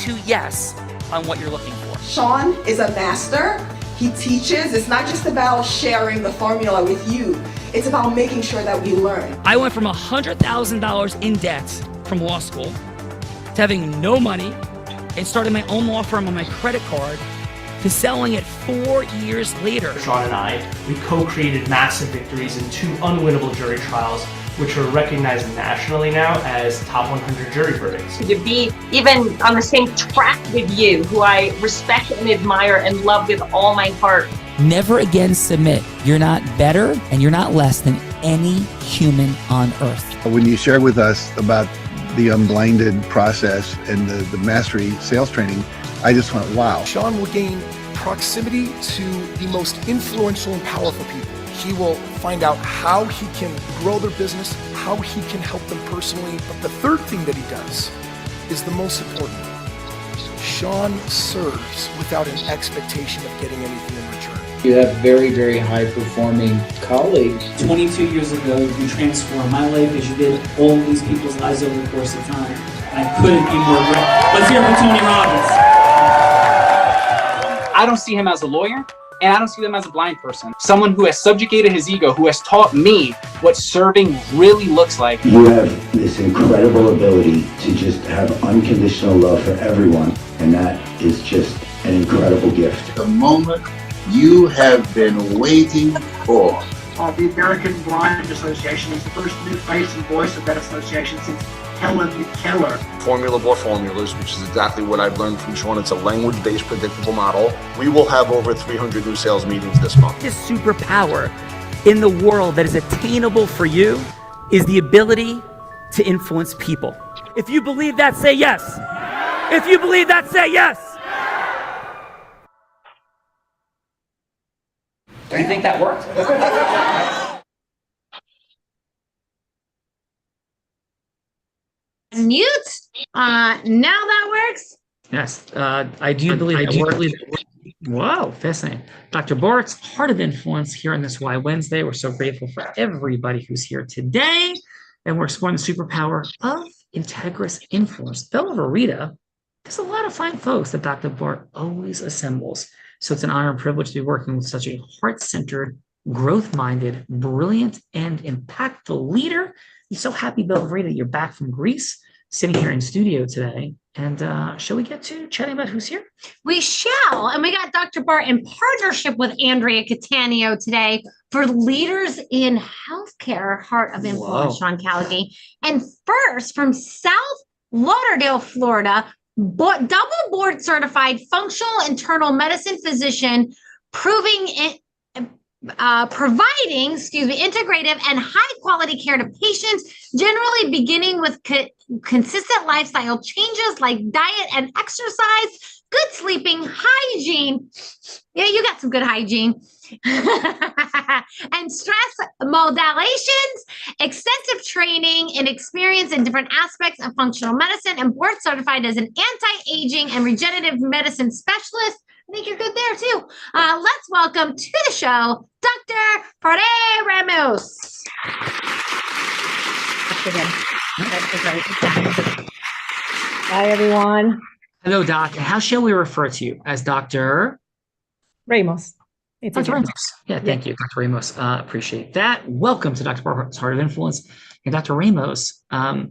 to yes on what you're looking for. Sean is a master. He teaches. It's not just about sharing the formula with you. It's about making sure that we learn. I went from $100,000 in debt from law school to having no money and starting my own law firm on my credit card to selling it 4 years later. Sean and I, we co-created massive victories in 2 unwinnable jury trials, which are recognized nationally now as top 100 jury verdicts. To be even on the same track with you, who I respect and admire and love with all my heart. Never again submit. You're not better and you're not less than any human on earth. When you shared with us about the unblinded process and the mastery sales training, I just went, wow. Sean will gain proximity to the most influential and powerful people. He will find out how he can grow their business, how he can help them personally. But the third thing that he does is the most important. Sean serves without an expectation of getting anything in return. You have very, very high-performing colleagues. 22 years ago, you transformed my life as you did all these people's lives over the course of time. I couldn't be more grateful. Let's hear it for Tony Robbins. I don't see him as a lawyer, and I don't see him as a blind person. Someone who has subjugated his ego, who has taught me what serving really looks like. You have this incredible ability to just have unconditional love for everyone, and that is just an incredible gift. The moment you have been waiting for. The American Blind Association is the first new face and voice of that association since Helen Keller. Formula bore formulas, which is exactly what I've learned from Sean. It's a language-based predictable model. We will have over 300 new sales meetings this month. This superpower in the world that is attainable for you is the ability to influence people. If you believe that, say yes. If you believe that, say yes. Do you think that worked? Mute. Now that works. Yes, I do believe that works. Whoa, fascinating. Dr. Boritz, Heart of Influence here on this Why Wednesday. We're so grateful for everybody who's here today. And we're exploring the superpower of integrous influence. Bella Verita, there's a lot of fine folks that Dr. Bort always assembles. So it's an honor and privilege to be working with such a heart-centered, growth-minded, brilliant, and impactful leader. I'm so happy, Bella Verita, that you're back from Greece, sitting here in studio today. And shall we get to chatting about who's here? We shall. And we got Dr. Bart in partnership with Andrea Catania today for Leaders in Healthcare, Heart of Influence, Sean Callaghan. And first, from South Lauderdale, Florida, double board certified functional internal medicine physician, providing integrative and high quality care to patients, generally beginning with consistent lifestyle changes like diet and exercise, good sleeping, hygiene. Yeah, you got some good hygiene. And stress modulations, extensive training and experience in different aspects of functional medicine, and board certified as an anti-aging and regenerative medicine specialist. I think you're good there too. Let's welcome to the show, Dr. Pare Ramos. Hi, everyone. Hello, Doc. How shall we refer to you? As Dr. Ramos. It's Dr. Ramos. Yeah, thank you, Dr. Ramos. Appreciate that. Welcome to Dr. Bart's Heart of Influence. And Dr. Ramos,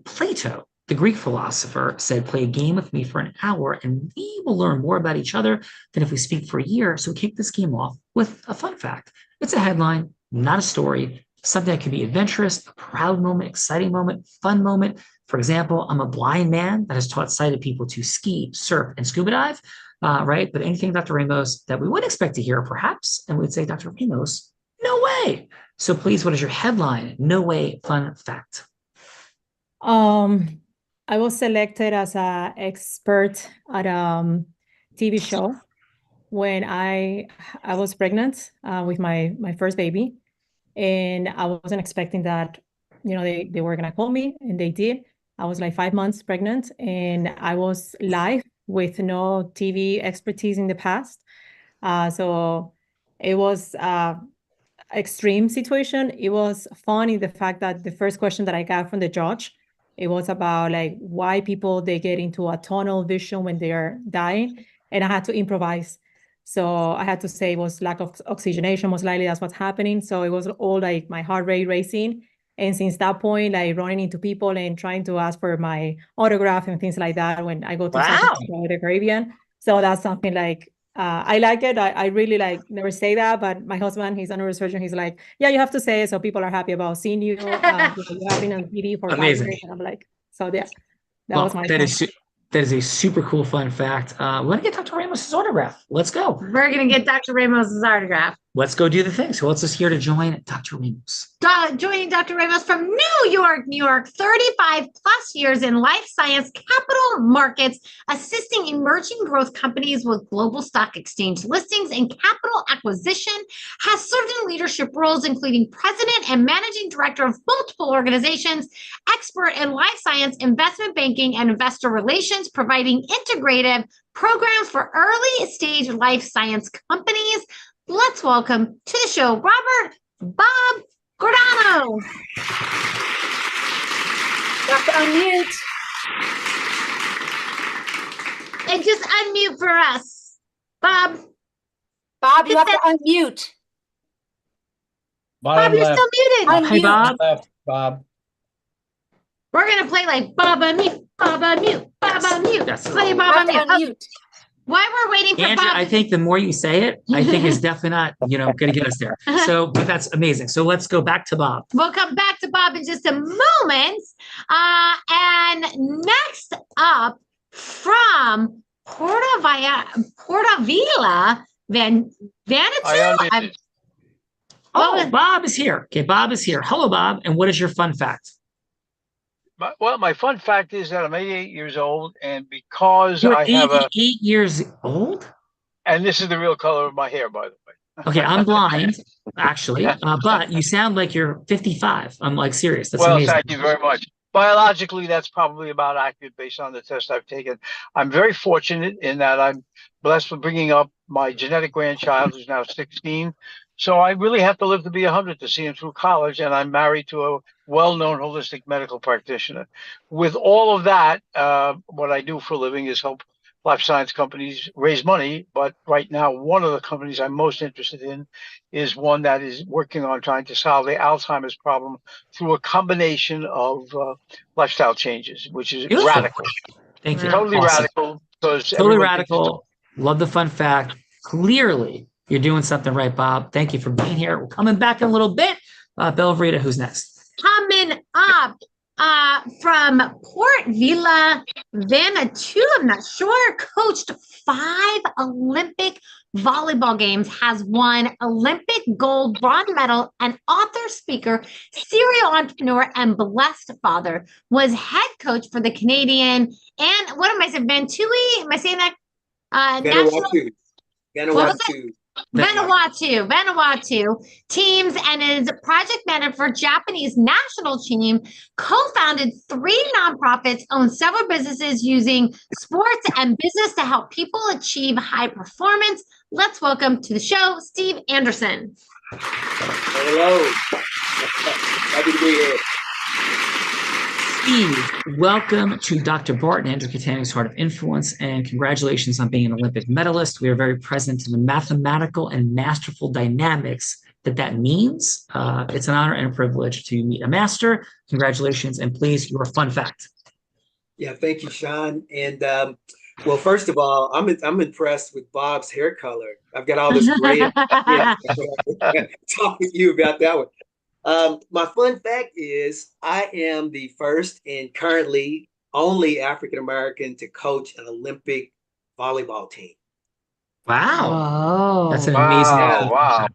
Plato, the Greek philosopher, said, play a game with me for an hour and we will learn more about each other than if we speak for a year. So we kick this game off with a fun fact. It's a headline, not a story, something that can be adventurous, a proud moment, exciting moment, fun moment. For example, I'm a blind man that has taught sighted people to ski, surf, and scuba dive, right? But anything, Dr. Ramos, that we would expect to hear, perhaps, and we'd say, Dr. Ramos, no way. So please, what is your headline? No way, fun fact. I was selected as an expert at a TV show when I was pregnant with my first baby, and I wasn't expecting that, they were gonna call me, and they did. I was like 5 months pregnant, and I was live with no TV expertise in the past. So it was extreme situation. It was fun in the fact that the first question that I got from the judge, It was about like why people they get into a tunnel vision when they are dying, and I had to improvise. So I had to say it was lack of oxygenation, most likely that's what's happening. So it was all like my heart rate racing. And since that point, like running into people and trying to ask for my autograph and things like that when I go to the Caribbean. So that's something like, I like it. I really like never say that, but my husband, he's a neurosurgeon. He's like, yeah, you have to say it so people are happy about seeing you. You have been on TV for 5 years. And I'm like, so yeah, that was my that is a super cool fun fact. We're going to get Dr. Ramos's autograph. Let's go. We're going to get Dr. Ramos's autograph. Let's go do the thing. So let's just here to join Dr. Ramos. Joining Dr. Ramos from New York, 35 plus years in life science capital markets, assisting emerging growth companies with global stock exchange listings and capital acquisition, has served in leadership roles, including president and managing director of multiple organizations, expert in life science, investment banking, and investor relations, providing integrative programs for early stage life science companies. Let's welcome to the show, Robert Bob Giordano. You have to unmute. And just unmute for us, Bob. Bob, you have to unmute. Bob, you're still muted. Hey, Bob. Bob. We're going to play like Bob unmute, Bob unmute, Bob unmute. Play Bob unmute. While we're waiting for Andrew, Bob. I think the more you say it, I think it's definitely not, going to get us there. So, but that's amazing. So let's go back to Bob. We'll come back to Bob in just a moment. And next up from Portavilla, Vanuatu. Bob is here. Okay, Bob is here. Hello, Bob. And what is your fun fact? My fun fact is that I'm 88 years old, and because You're I have 88 years old? And this is the real color of my hair, by the way. Okay, I'm blind, actually, but you sound like you're 55. I'm like serious. That's amazing. Thank you very much. Biologically, that's probably about accurate based on the test I've taken. I'm very fortunate in that I'm blessed with bringing up my genetic grandchild who's now 16. So I really have to live to be 100 to see him through college, and I'm married to a well-known holistic medical practitioner. With all of that, what I do for a living is help life science companies raise money. But right now, one of the companies I'm most interested in is one that is working on trying to solve the Alzheimer's problem through a combination of lifestyle changes, which is radical. Thank you. Totally Awesome. radical. Totally radical. Love the fun fact. Clearly, you're doing something right, Bob. Thank you for being here. We're coming back in a little bit. Belvrita, who's next? Coming up from Port Vila, Vanuatu, I'm not sure, coached 5 Olympic volleyball games, has won Olympic gold, bronze medal, and author, speaker, serial entrepreneur, and blessed father, was head coach for the Canadian, and what am I saying, Vanuatu? Am I saying that? Vanuatu teams, and is project manager for Japanese national team, co-founded 3 nonprofits, owns several businesses using sports and business to help people achieve high performance. Let's welcome to the show, Steve Anderson. Hello. Happy to be here. Steve, welcome to Dr. Barton, Andrew Catani's Heart of Influence, and congratulations on being an Olympic medalist. We are very present in the mathematical and masterful dynamics that means. It's an honor and a privilege to meet a master. Congratulations, and please, your fun fact. Yeah, thank you, Sean. And well, first of all, I'm impressed with Bob's hair color. I've got all this gray. Talk with you about that one. My fun fact is I am the first and currently only African-American to coach an Olympic volleyball team. Wow. That's an amazing. Wow.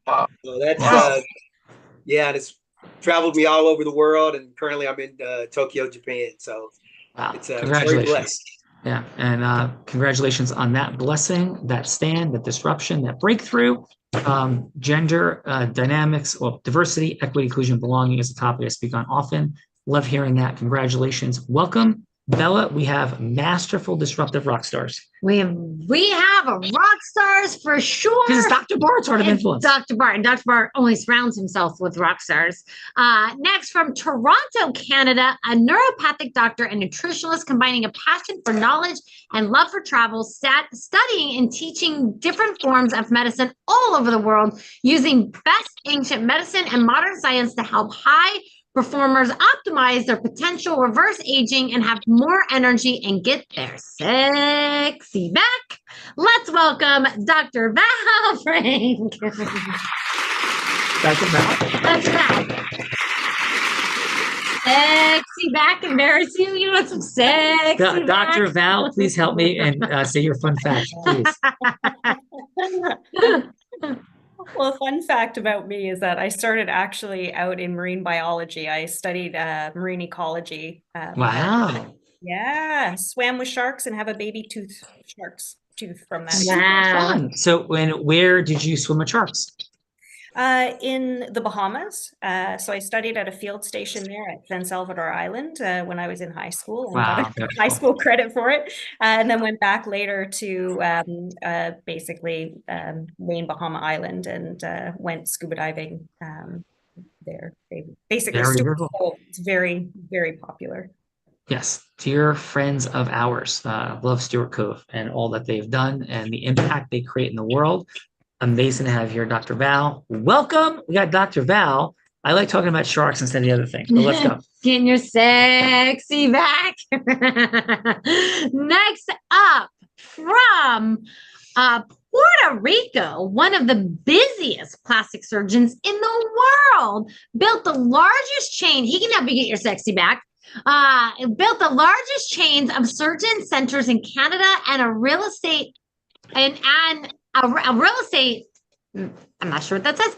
So that's, and it's traveled me all over the world, and currently I'm in Tokyo, Japan. So it's very blessed. Yeah, and congratulations on that blessing, that stand, that disruption, that breakthrough. Gender dynamics, well, diversity, equity, inclusion, belonging is a topic I speak on often. Love hearing that. Congratulations. Welcome Bella, we have masterful, disruptive rock stars. We have a rock stars for sure. Because it's Dr. Bart's Art of Influence. Dr. Bart. And Dr. Bart only surrounds himself with rock stars. Next, from Toronto, Canada, a neuropathic doctor and nutritionalist combining a passion for knowledge and love for travel, studying and teaching different forms of medicine all over the world, using best ancient medicine and modern science to help high performers optimize their potential, reverse aging, and have more energy and get their sexy back. Let's welcome Dr. Val Frank. Dr. Val. That's Val. Sexy back embarrass you? You want some sexy back? Dr. Val, please help me and say your fun fact, please. Well, a fun fact about me is that I started actually out in marine biology. I studied marine ecology. Wow. Yeah, swam with sharks and have a baby shark's tooth from that. Wow. Fun. So where did you swim with sharks? In the Bahamas. So I studied at a field station there at San Salvador Island when I was in high school and got a high school credit for it. And then went back later to basically main Bahama Island and went scuba diving there. Basically, it's very, very popular. Yes, dear friends of ours, love Stewart Cove and all that they've done and the impact they create in the world. Amazing to have here, Dr. Val. Welcome. We got Dr. Val. I like talking about sharks instead of the other thing. But let's go. Getting your sexy back. Next up, from Puerto Rico, one of the busiest plastic surgeons in the world, built the largest chain. He can help you get your sexy back. Built the largest chains of surgeon centers in Canada and a real estate I'm not sure what that says,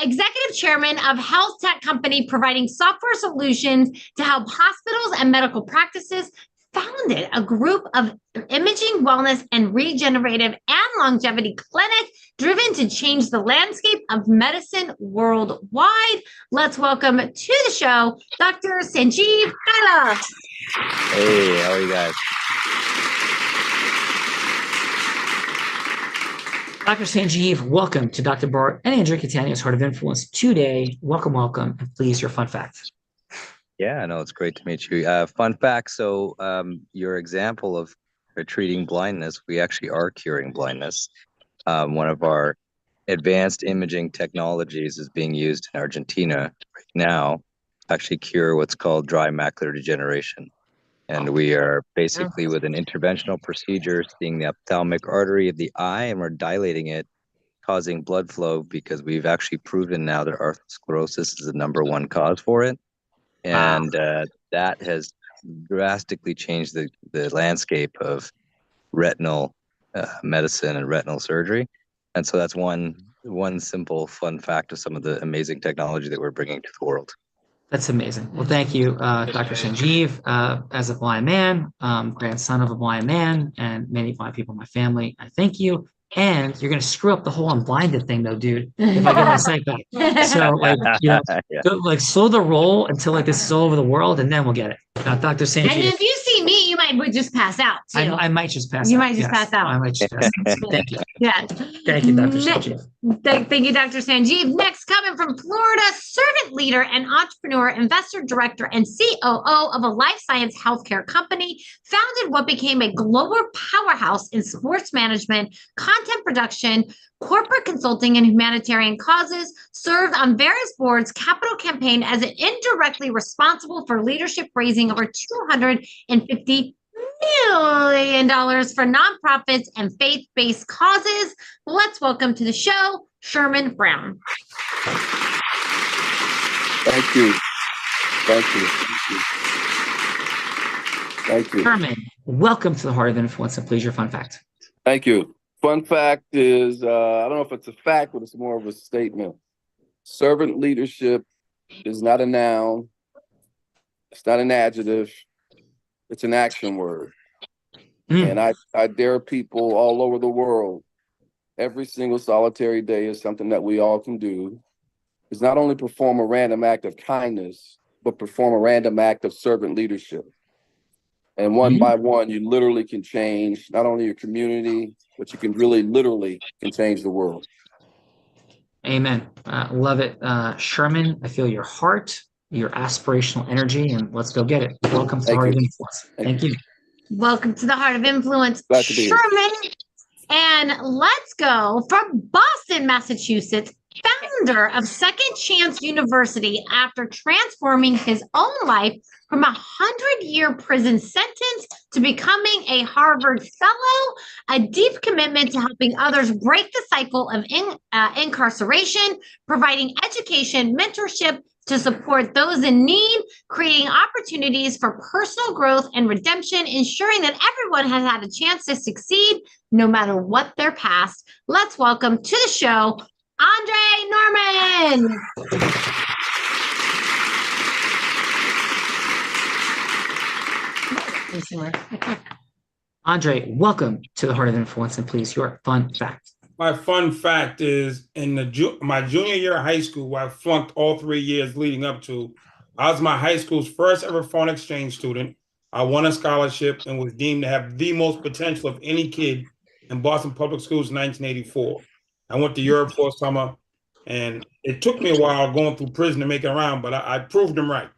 executive chairman of health tech company providing software solutions to help hospitals and medical practices, founded a group of imaging, wellness, and regenerative and longevity clinic driven to change the landscape of medicine worldwide. Let's welcome to the show, Dr. Sanjeev Kaila. Hey, how are you guys? Dr. Sanjeev, welcome to Dr. Bart and Andrea Catania's Heart of Influence today. Welcome, welcome, and please, your fun fact. Yeah, no, it's great to meet you. Fun fact, so your example of treating blindness, we actually are curing blindness. One of our advanced imaging technologies is being used in Argentina right now to actually cure what's called dry macular degeneration. And we are basically with an interventional procedure seeing the ophthalmic artery of the eye, and we're dilating it, causing blood flow, because we've actually proven now that atherosclerosis is the #1 cause for it. And that has drastically changed the landscape of retinal medicine and retinal surgery. And so that's one simple fun fact of some of the amazing technology that we're bringing to the world. That's amazing. Well, thank you, Dr. Sanjeev. As a blind man, grandson of a blind man, and many blind people in my family, I thank you. And you're going to screw up the whole unblinded thing, though, dude, if I get my sight back. So, go, slow the roll until this is all over the world, and then we'll get it. Dr. Sanjeev. And if you see me, you might just pass out, too. I might just pass out. You might just pass out. I might just pass out. Thank you. Yeah. Thank you, Dr. Sanjeev. Thank you, Dr. Sanjeev. Next, coming from Florida, servant leader and entrepreneur, investor director, and COO of a life science healthcare company, founded what became a global powerhouse in sports management, content production, corporate consulting, and humanitarian causes, served on various boards, capital campaign as an indirectly responsible for leadership, raising over $250 million for nonprofits and faith-based causes. Let's welcome to the show, Sherman Brown. Thank you. Thank you. Thank you. Sherman, welcome to the Heart of Influence, and please, your fun fact. Thank you. Fun fact is, I don't know if it's a fact, but it's more of a statement. Servant leadership is not a noun. It's not an adjective. It's an action word. And I dare people all over the world, every single solitary day is something that we all can do, is not only perform a random act of kindness, but perform a random act of servant leadership. And one by one, you literally can change not only your community, but you can really literally can change the world. Amen. Love it. Sherman, I feel your heart, your aspirational energy, and let's go get it. Welcome to the Heart of Influence. Thank you. Welcome to the Heart of Influence, Glad to be here. Sherman. And let's go from Boston, Massachusetts, founder of Second Chance University after transforming his own life from a 100-year prison sentence to becoming a Harvard Fellow, a deep commitment to helping others break the cycle of incarceration, providing education, mentorship, to support those in need, creating opportunities for personal growth and redemption, ensuring that everyone has had a chance to succeed no matter what their past. Let's welcome to the show, Andre Norman. Andre, welcome to the Heart of Influence, and please, your fun fact. My fun fact is in my junior year of high school, where I flunked all 3 years leading up to, I was my high school's first ever foreign exchange student. I won a scholarship and was deemed to have the most potential of any kid in Boston Public Schools in 1984. I went to Europe for a summer, and it took me a while going through prison to make it around, but I proved them right.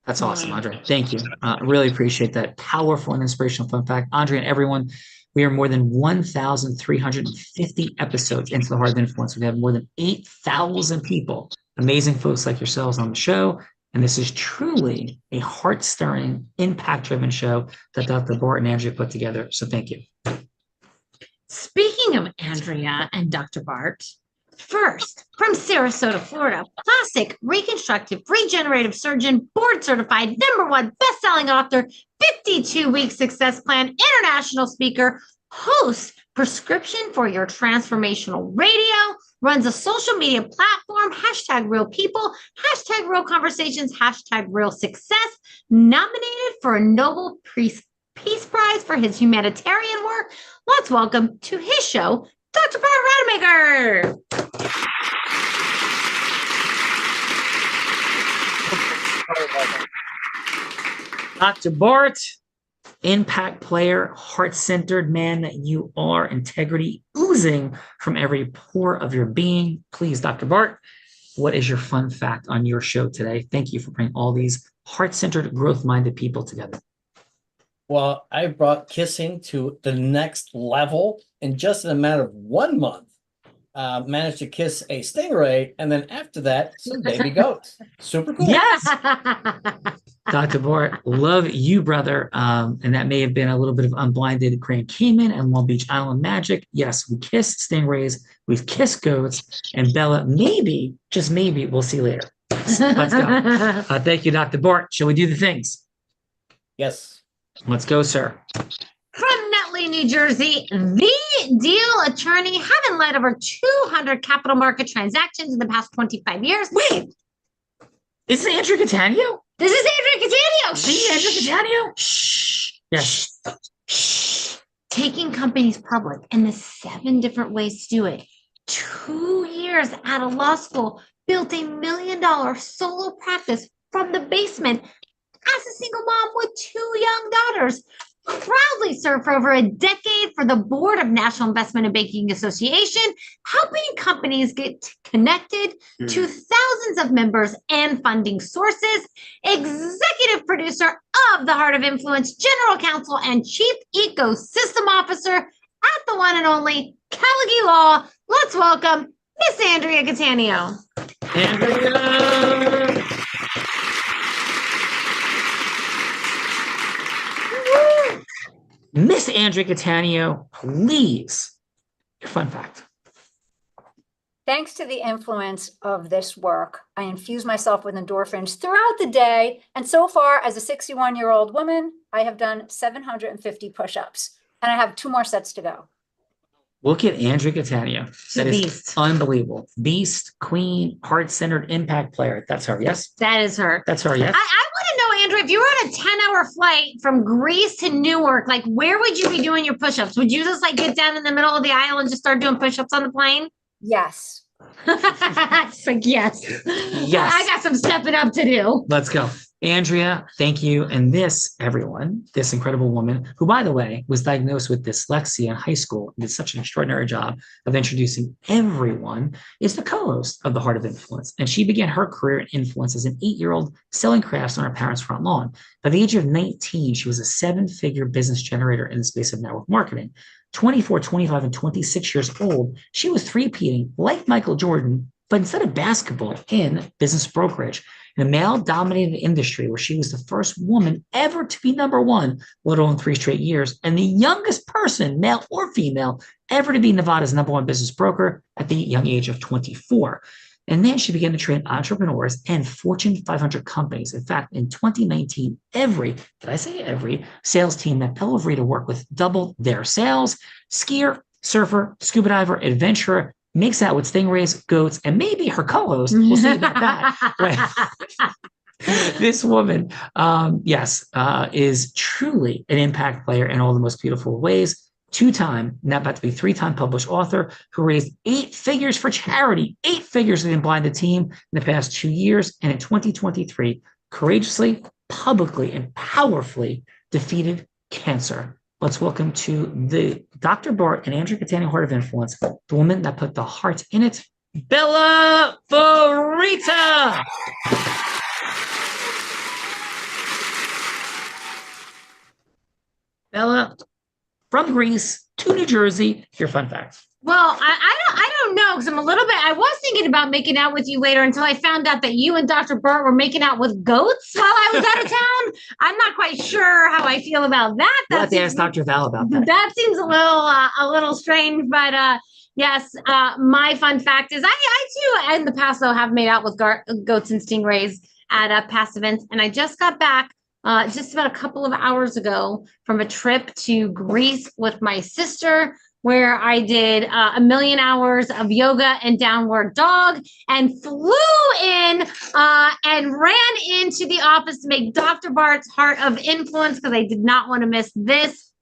That's awesome, Andre. Thank you. Really appreciate that powerful and inspirational fun fact. Andre and everyone, we are more than 1,350 episodes into the Heart of Influence. We have more than 8,000 people, amazing folks like yourselves on the show. And this is truly a heart-stirring, impact-driven show that Dr. Bart and Andrea put together. So thank you. Speaking of Andrea and Dr. Bart, first, from Sarasota, Florida, plastic reconstructive regenerative surgeon, board certified, #1 best-selling author, 52-week success plan, international speaker, hosts Prescription for Your Transformational Radio, runs a social media platform, #RealPeople, #RealConversations, #RealSuccess, nominated for a Nobel Peace Prize for his humanitarian work. Let's welcome to his show, Dr. Bart Rademacher. Dr. Bart, impact player, heart-centered man that you are, integrity oozing from every pore of your being. Please, Dr. Bart, what is your fun fact on your show today? Thank you for bringing all these heart-centered, growth-minded people together. Well, I brought kissing to the next level in just in a matter of 1 month. Managed to kiss a stingray, and then after that, some baby goats. Super cool. Yes. Dr. Bart, love you, brother. And that may have been a little bit of unblinded Grand Cayman and Long Beach Island magic. Yes, we kissed stingrays, we've kissed goats, and Bella, maybe, just maybe, we'll see later. Let's go. Thank you, Dr. Bart. Shall we do the things? Yes. Let's go, sir. From Nutley, New Jersey, the deal attorney, having led over 200 capital market transactions in the past 25 years. Wait, is this Andrew Catania? This is Andrew Catania. The Andrew Catania? Shh. Yes. Shh. Taking companies public and the 7 different ways to do it. 2 years out of law school, built a $1 million solo practice from the basement as a single mom with 2 young daughters. Proudly served for over a decade for the board of National Investment and Banking Association, helping companies get connected to thousands of members and funding sources. Executive producer of the Heart of Influence, general counsel, and chief ecosystem officer at the one and only Caligari Law. Let's welcome Miss Andrea Catania. Andrea. Miss Andrea Catania, please, your fun fact. Thanks to the influence of this work, I infuse myself with endorphins throughout the day. And so far, as a 61-year-old woman, I have done 750 push-ups. And I have 2 more sets to go. Look at Andrea Catania. That is unbelievable. Beast, queen, heart-centered impact player. That's her, yes? That is her. That's her, yes? I want to know, Andrea, if you were on a 10-hour flight from Greece to Newark, like where would you be doing your push-ups? Would you just like get down in the middle of the aisle and just start doing push-ups on the plane? Yes. It's like, yes. Yes. I got some stepping up to do. Let's go. Andrea, thank you. And this, everyone, this incredible woman, who, by the way, was diagnosed with dyslexia in high school and did such an extraordinary job of introducing everyone, is the co-host of The Heart of Influence. And she began her career in influence as an 8-year-old selling crafts on her parents' front lawn. By the age of 19, she was a 7-figure business generator in the space of network marketing. 24, 25, and 26 years old, she was three-peating, like Michael Jordan, but instead of basketball, in business brokerage, in a male-dominated industry where she was the first woman ever to be number one, let alone 3 straight years, and the youngest person, male or female, ever to be Nevada's number one business broker at the young age of 24. And then she began to train entrepreneurs and Fortune 500 companies. In fact, in 2019, every sales team that Bella Rita worked with doubled their sales. Skier, surfer, scuba diver, adventurer, makes out with stingrays, goats, and maybe her co-host. We'll see about that. Right. This woman, is truly an impact player in all the most beautiful ways. 2-time, now about to be 3-time published author who raised 8 figures for charity, 8 figures within Blind the Team in the past 2 years. And in 2023, courageously, publicly, and powerfully defeated cancer. Let's welcome to the Dr. Bart and Andrea Catania Heart of Influence, the woman that put the heart in it, Bella Rita. Bella, from Greece to New Jersey, your fun facts. Well, I don't know, because I'm a little bit, I was thinking about making out with you later until I found out that you and Dr. Bart were making out with goats while I was out of town. I'm not quite sure how I feel about that. We'll have to ask Dr. Val about that. That seems a little strange, but yes, my fun fact is I too in the past though have made out with goats and stingrays at past events, and I just got back just about a couple of hours ago from a trip to Greece with my sister, where I did 1 million hours of yoga and downward dog, and flew in and ran into the office to make Dr. Bart's Heart of Influence because I did not want to miss this.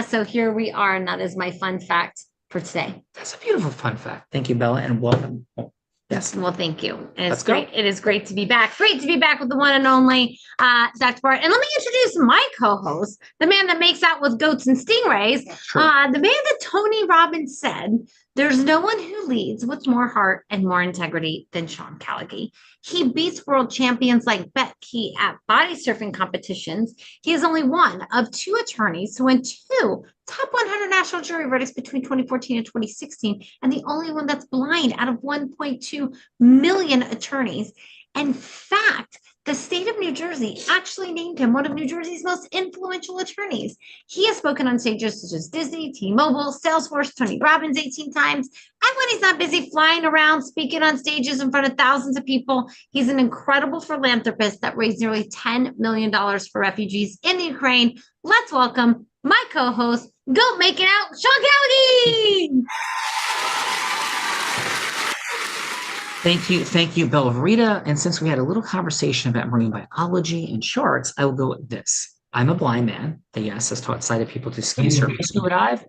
So here we are, and that is my fun fact for today. That's a beautiful fun fact. Thank you, Bella, and welcome. Yes. Well, thank you. And Let's it's great. It is great to be back. Great to be back with the one and only Dr. Bart. And let me introduce my co-host, the man that makes out with goats and stingrays, the man that Tony Robbins said, there's no one who leads with more heart and more integrity than Sean Callagy. He beats world champions like Bet Key at body surfing competitions. He is only one of 2 attorneys to win 2 top 100 national jury verdicts between 2014 and 2016, and the only one that's blind out of 1.2 million attorneys. In fact, the state of New Jersey actually named him one of New Jersey's most influential attorneys. He has spoken on stages such as Disney, T-Mobile, Salesforce, Tony Robbins 18 times. And when he's not busy flying around, speaking on stages in front of thousands of people, he's an incredible philanthropist that raised nearly $10 million for refugees in the Ukraine. Let's welcome my co-host, Goat Making Out, Sean Callagy. Thank you, Bella Rita. And since we had a little conversation about marine biology and sharks, I will go with this. I'm a blind man that, yes, has taught sighted people to ski, surf, and scuba dive.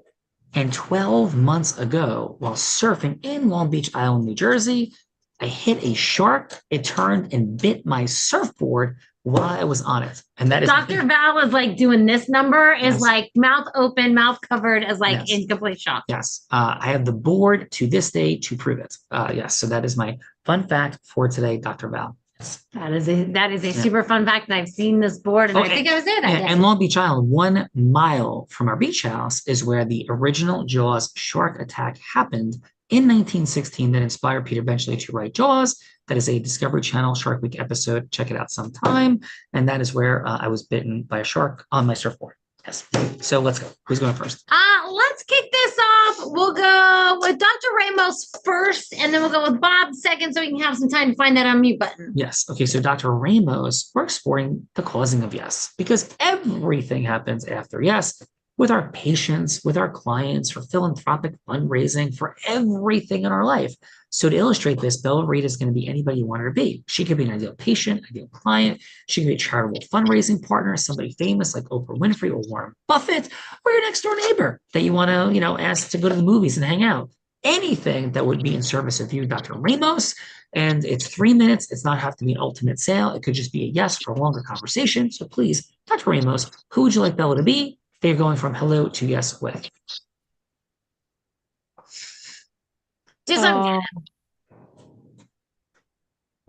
And 12 months ago, while surfing in Long Beach Island, New Jersey, I hit a shark. It turned and bit my surfboard while I was on it. And that is Dr. Val is like doing this number, is Yes. like mouth open, mouth covered, as like Yes. in complete shock. Yes, I have the board to this day to prove it. Yes, so that is my fun fact for today, Dr. Val. Yes. That is a super fun fact, and I've seen this board, and I think I was there that day. And Long Beach Island, 1 mile from our beach house, is where the original Jaws shark attack happened in 1916 that inspired Peter Benchley to write Jaws. That is a Discovery Channel Shark Week episode. Check it out sometime. And that is where I was bitten by a shark on my surfboard. Yes. So let's go. Who's going first? Let's kick this off. We'll go with Dr. Ramos first, and then we'll go with Bob second, so we can have some time to find that unmute button. Yes. Okay. So Dr. Ramos, we're exploring the causing of yes, because everything happens after yes. With our patients, with our clients, for philanthropic fundraising, for everything in our life. So to illustrate this, Bella Rita is going to be anybody you want her to be. She could be an ideal patient, ideal client. She could be a charitable fundraising partner, somebody famous like Oprah Winfrey or Warren Buffett, or your next door neighbor that you want to, ask to go to the movies and hang out. anything that would be in service of you, Dr. Ramos. And it's 3 minutes. It's not have to be an ultimate sale. It could just be a yes for a longer conversation. So please, Dr. Ramos, who would you like Bella to be? They're going from hello to yes with.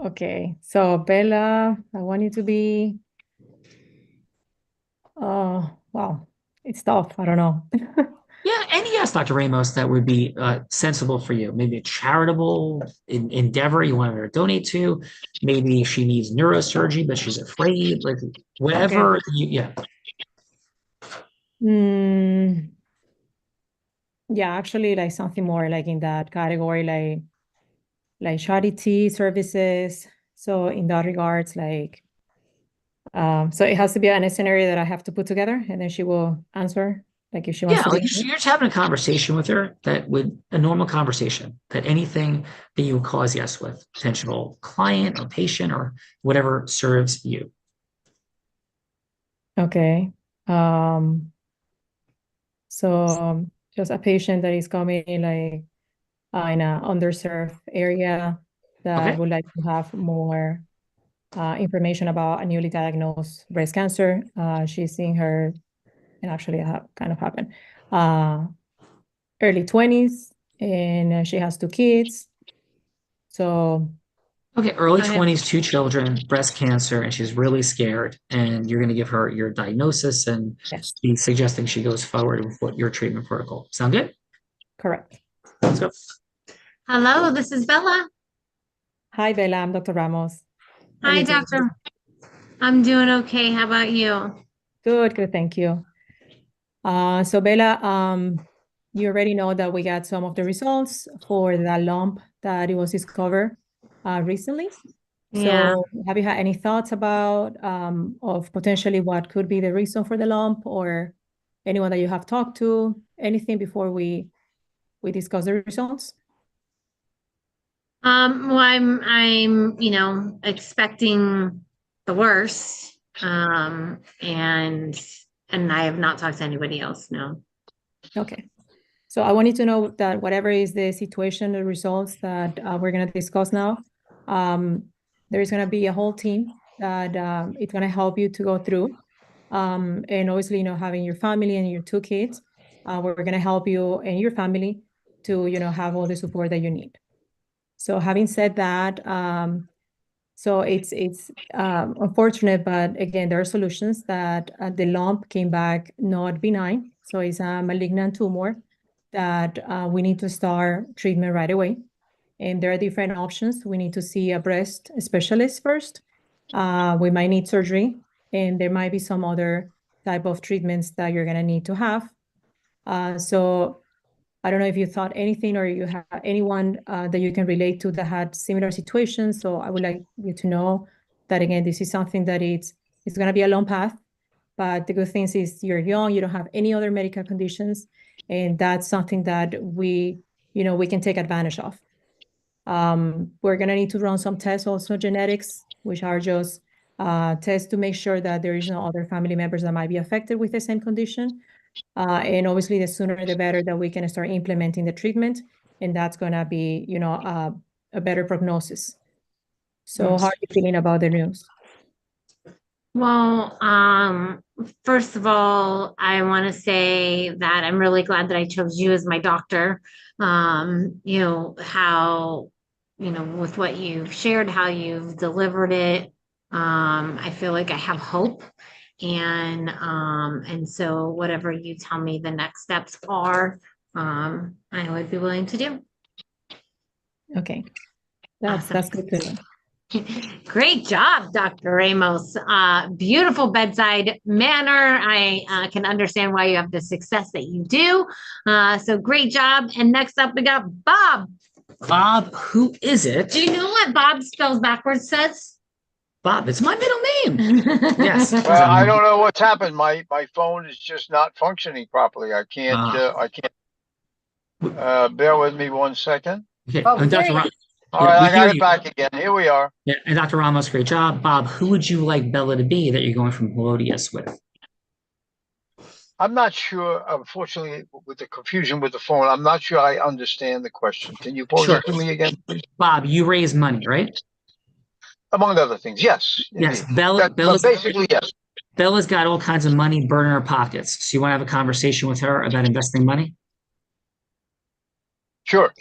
Okay, so Bella, I want you to be, wow, it's tough. I don't know. Yeah, and yes, Dr. Ramos, that would be sensible for you. Maybe a charitable endeavor you want her to donate to. Maybe she needs neurosurgery, but she's afraid. Like whatever. Okay. Yeah. Yeah, actually, like something more like in that category, like charity services. So in that regards, like, so it has to be an scenario that I have to put together, and then she will answer. Like if she wants to Like be. you're just having a conversation with her that would a normal conversation that anything that you would cause yes with potential client or patient or whatever serves you. Okay. So just a patient that is coming like in an underserved area that would like to have more information about a newly diagnosed breast cancer. She's seeing her, and actually kind of happened, early 20s, and she has 2 kids. So okay, early 20s, 2 children, breast cancer, and she's really scared. And you're going to give her your diagnosis and be suggesting she goes forward with what your treatment protocol. Sound good? Correct. Let's go. Hello, this is Bella. Hi, Bella. I'm Dr. Ramos. Hi, doctor. I'm doing okay. How about you? Good, good. Thank you. So Bella, you already know that we got some of the results for that lump that it was discovered recently. Yeah. So have you had any thoughts about of potentially what could be the reason for the lump, or anyone that you have talked to, anything before we discuss the results? Well, I'm expecting the worst. And I have not talked to anybody else, no. Okay. So I wanted to know that whatever is the situation, the results that we're going to discuss now, there is going to be a whole team that it's going to help you to go through. And obviously, having your family and your 2 kids, we're going to help you and your family to, have all the support that you need. So having said that, so it's unfortunate, but again, there are solutions that the lump came back not benign. So it's a malignant tumor that we need to start treatment right away. And there are different options. We need to see a breast specialist first. We might need surgery, and there might be some other type of treatments that you're going to need to have. So I don't know if you thought anything or you have anyone that you can relate to that had similar situations. So I would like you to know that, again, this is something that it's going to be a long path. But the good thing is you're young, you don't have any other medical conditions. And that's something that we can take advantage of. We're going to need to run some tests, also genetics, which are just tests to make sure that there is no other family members that might be affected with the same condition. And obviously, the sooner the better that we can start implementing the treatment. And that's going to be, a better prognosis. So Yes. how are you feeling about the news? Well, first of all, I want to say that I'm really glad that I chose you as my doctor. How, with what you've shared, how you've delivered it, I feel like I have hope. And so whatever you tell me the next steps are, I would be willing to do. Okay. That's good to know. Great job, Dr. Ramos. Beautiful bedside manner. I can understand why you have the success that you do. So great job. And next up, we got Bob. Bob, who is it? Do you know what Bob spells backwards says? Bob, it's my middle name. Yes. Well, I don't know what's happened. My phone is just not functioning properly. I can't. Bear with me 1 second. Okay. Dr. All right, I got it back again. Here we are. Yeah, and Dr. Ramos, great job. Bob, who would you like Bella to be that you're going from Melodious with? I'm not sure, unfortunately, with the confusion with the phone, I'm not sure I understand the question. Can you pose Sure. it to me again, please? Bob, you raise money, right? Among other things, yes, Yes. indeed. But basically, yes. Bella's got all kinds of money burning her pockets. So you want to have a conversation with her about investing money? Sure.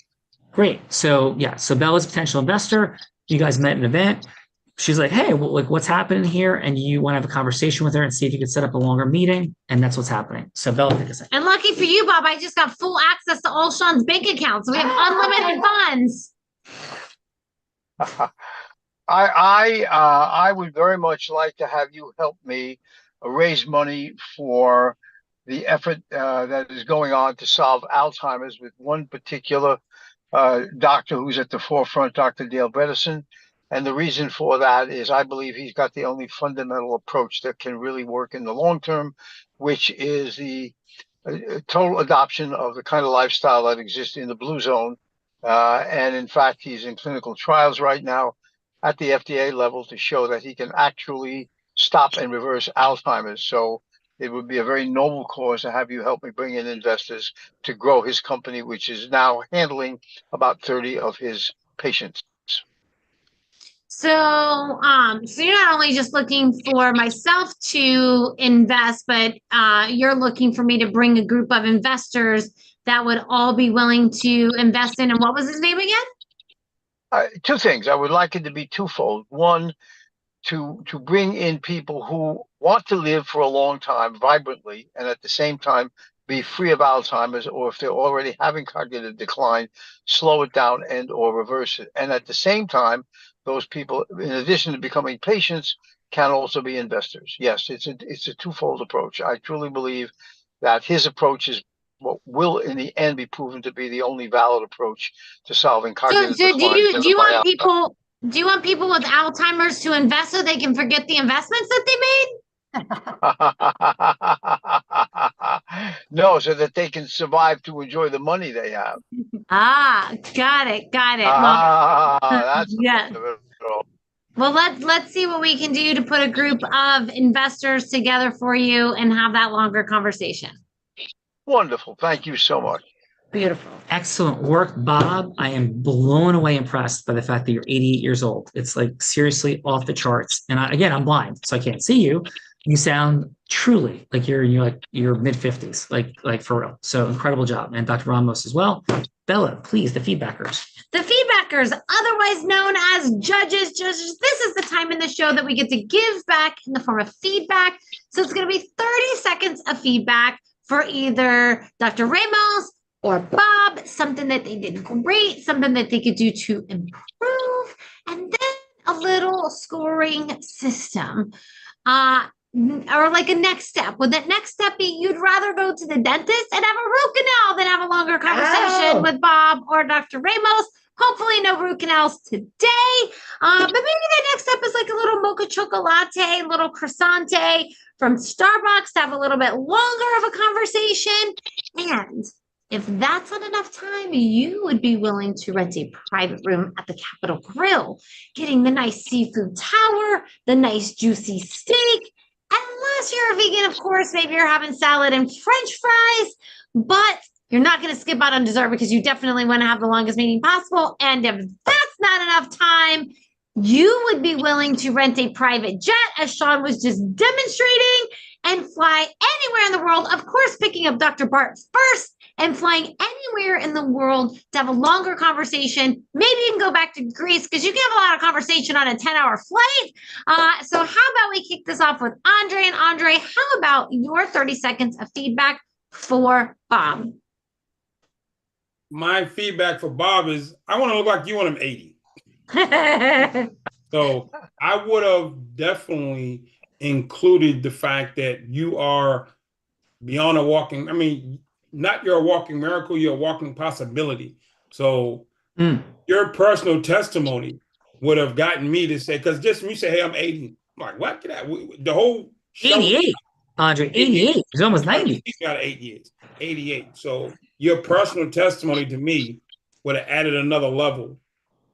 Great. So yeah, so Bella's a potential investor. You guys met at an event. She's like, hey, like what's happening here? And you want to have a conversation with her and see if you could set up a longer meeting. And that's what's happening. So Bella, take a second. And lucky for you, Bob, I just got full access to all Sean's bank accounts. So we have unlimited funds. I would very much like to have you help me raise money for the effort that is going on to solve Alzheimer's with one particular doctor who's at the forefront, Dr. Dale Bredesen. And the reason for that is I believe he's got the only fundamental approach that can really work in the long term, which is the total adoption of the kind of lifestyle that exists in the blue zone. And in fact, he's in clinical trials right now at the FDA level to show that he can actually stop and reverse Alzheimer's. So it would be a very noble cause to have you help me bring in investors to grow his company, which is now handling about 30 of his patients. So you're not only just looking for myself to invest, but you're looking for me to bring a group of investors that would all be willing to invest in. And what was his name again? Two things. I would like it to be twofold. One, to bring in people who want to live for a long time vibrantly and at the same time be free of Alzheimer's, or if they're already having cognitive decline, slow it down and or reverse it. And at the same time, those people, in addition to becoming patients, can also be investors. Yes, it's a twofold approach. I truly believe that his approach is what will in the end be proven to be the only valid approach to solving cognitive decline. Do you want people with Alzheimer's to invest so they can forget the investments that they made? No, so that they can survive to enjoy the money they have. Got it. That's yeah. Well, let's see what we can do to put a group of investors together for you and have that longer conversation. Wonderful. Thank you so much. Beautiful. Excellent work, Bob. I am blown away impressed by the fact that you're 88 years old. It's like seriously off the charts. And again, I'm blind, so I can't see you. You sound truly like you're your mid-50s, like for real. So incredible job. And Dr. Ramos as well. Bella, please, the feedbackers. The feedbackers, otherwise known as judges. This is the time in the show that we get to give back in the form of feedback. So it's going to be 30 seconds of feedback for either Dr. Ramos or Bob, something that they did great, something that they could do to improve, and then a little scoring system. Or like a next step. Would that next step be you'd rather go to the dentist and have a root canal than have a longer conversation with Bob or Dr. Ramos? Hopefully no root canals today. But maybe the next step is like a little mocha chocolate, a little croissante from Starbucks to have a little bit longer of a conversation. And if that's not enough time, you would be willing to rent a private room at the Capitol Grill, getting the nice seafood tower, the nice juicy steak. Unless you're a vegan, of course, maybe you're having salad and French fries, but you're not going to skip out on dessert because you definitely want to have the longest meeting possible. And if that's not enough time, you would be willing to rent a private jet, as Sean was just demonstrating, and fly anywhere in the world. Of course, picking up Dr. Bart first and flying anywhere in the world to have a longer conversation. Maybe you can go back to Greece because you can have a lot of conversation on a 10-hour flight. So how about we kick this off with Andre? And Andre, how about your 30 seconds of feedback for Bob? My feedback for Bob is I want to look like you when I'm 80. So I would have definitely included the fact that you are beyond a walking, not you're a walking miracle, you're a walking possibility. So your personal testimony would have gotten me to say, because just when you say, hey, I'm 80, I'm like, what? The whole show, 88, Andre, 88. He's almost 90. He's got 8 years, 88. So your personal testimony to me would have added another level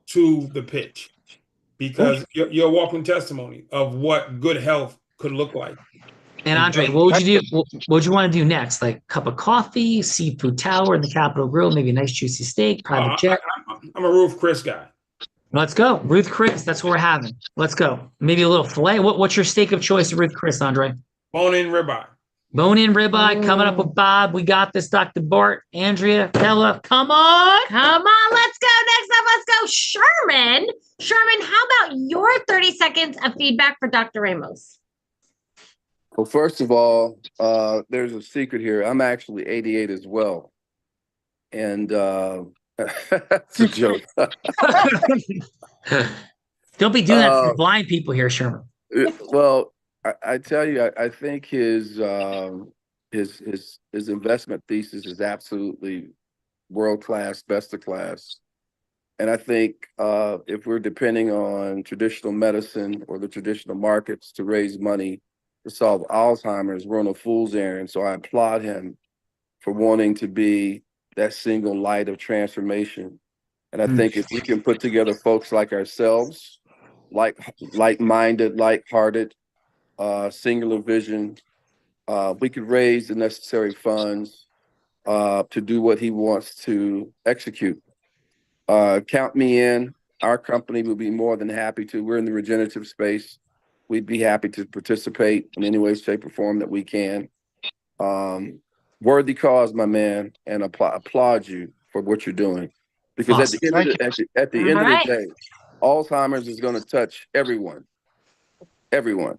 to the pitch, because you're a walking testimony of what good health could look like. And Andre, what would you do? What would you want to do next? Like cup of coffee, seafood tower in the Capitol Grill, maybe a nice juicy steak, private jet. I'm a Ruth Chris guy. Let's go. Ruth Chris, that's what we're having. Let's go. Maybe a little filet. What's your steak of choice at Ruth Chris, Andre? Bone-in ribeye. Bone-in ribeye coming up with Bob. We got this, Dr. Bart, Andrea, Bella. Come on. Come on, let's go. Next up, let's go. Sherman. Sherman, how about your 30 seconds of feedback for Dr. Ramos? Well, first of all, there's a secret here. I'm actually 88 as well. And it's a joke. Don't be doing that for blind people here, Sherman. Well, I tell you, I think his investment thesis is absolutely world-class, best of class. And I think if we're depending on traditional medicine or the traditional markets to raise money to solve Alzheimer's, we're on a fool's errand. So I applaud him for wanting to be that single light of transformation. And I think if we can put together folks like ourselves, like-minded, light-hearted, singular vision, we could raise the necessary funds to do what he wants to execute. Count me in. Our company would be more than happy to. We're in the regenerative space. We'd be happy to participate in any way, shape, or form that we can. Worthy cause, my man, and applaud you for what you're doing. Because awesome. at the end of the day, Alzheimer's is going to touch everyone. Everyone.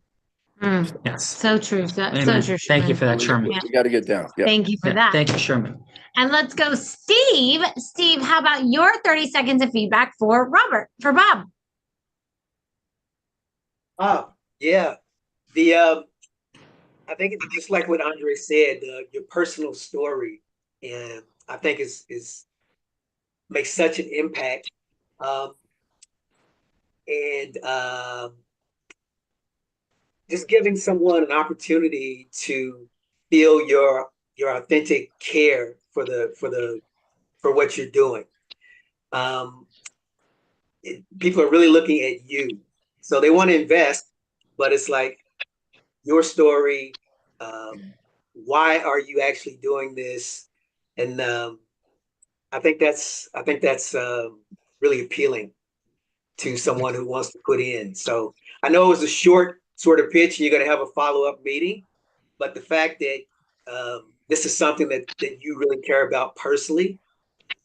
Yes. So true. So true. Thank you for that, Sherman. We got to get down. Yeah. Thank you for that. Thank you, Sherman. And let's go, Steve. Steve, how about your 30 seconds of feedback for Bob? Yeah. I think it's just like what Andre said, your personal story, and I think is makes such an impact. Just giving someone an opportunity to feel your authentic care for what you're doing. People are really looking at you, so they want to invest, but it's like your story. Why are you actually doing this? And I think that's really appealing to someone who wants to put in. So I know it was a short sort of pitch, and you're going to have a follow-up meeting, but the fact that this is something that you really care about personally,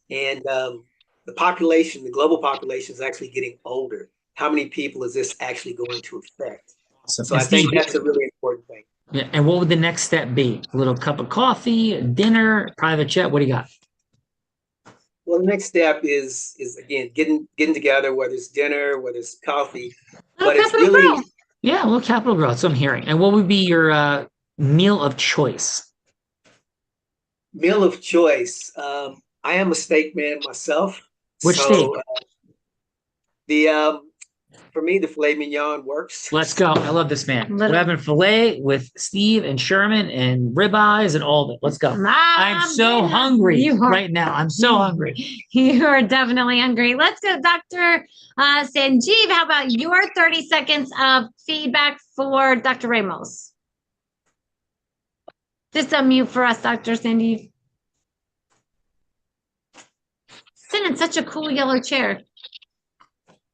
and the global population is actually getting older. How many people is this actually going to affect? Awesome. So I think that's a really important thing. Yeah. And what would the next step be? A little cup of coffee, dinner, private jet? What do you got? Well, the next step is again getting together, whether it's dinner, whether it's coffee, but it's really a little Capitol Grill. That's what I'm hearing. And what would be your meal of choice? Meal of choice. I am a steak man myself. Which steak? For me, the filet mignon works. Let's go. I love this man. We're having filet with Steve and Sherman and ribeyes and all of it. Let's go. I'm so hungry right now. I'm so hungry. You are definitely hungry. Let's go, Dr. Sanjeev. How about your 30 seconds of feedback for Dr. Ramos? Just unmute for us, Dr. Sanjeev. Sit in such a cool yellow chair.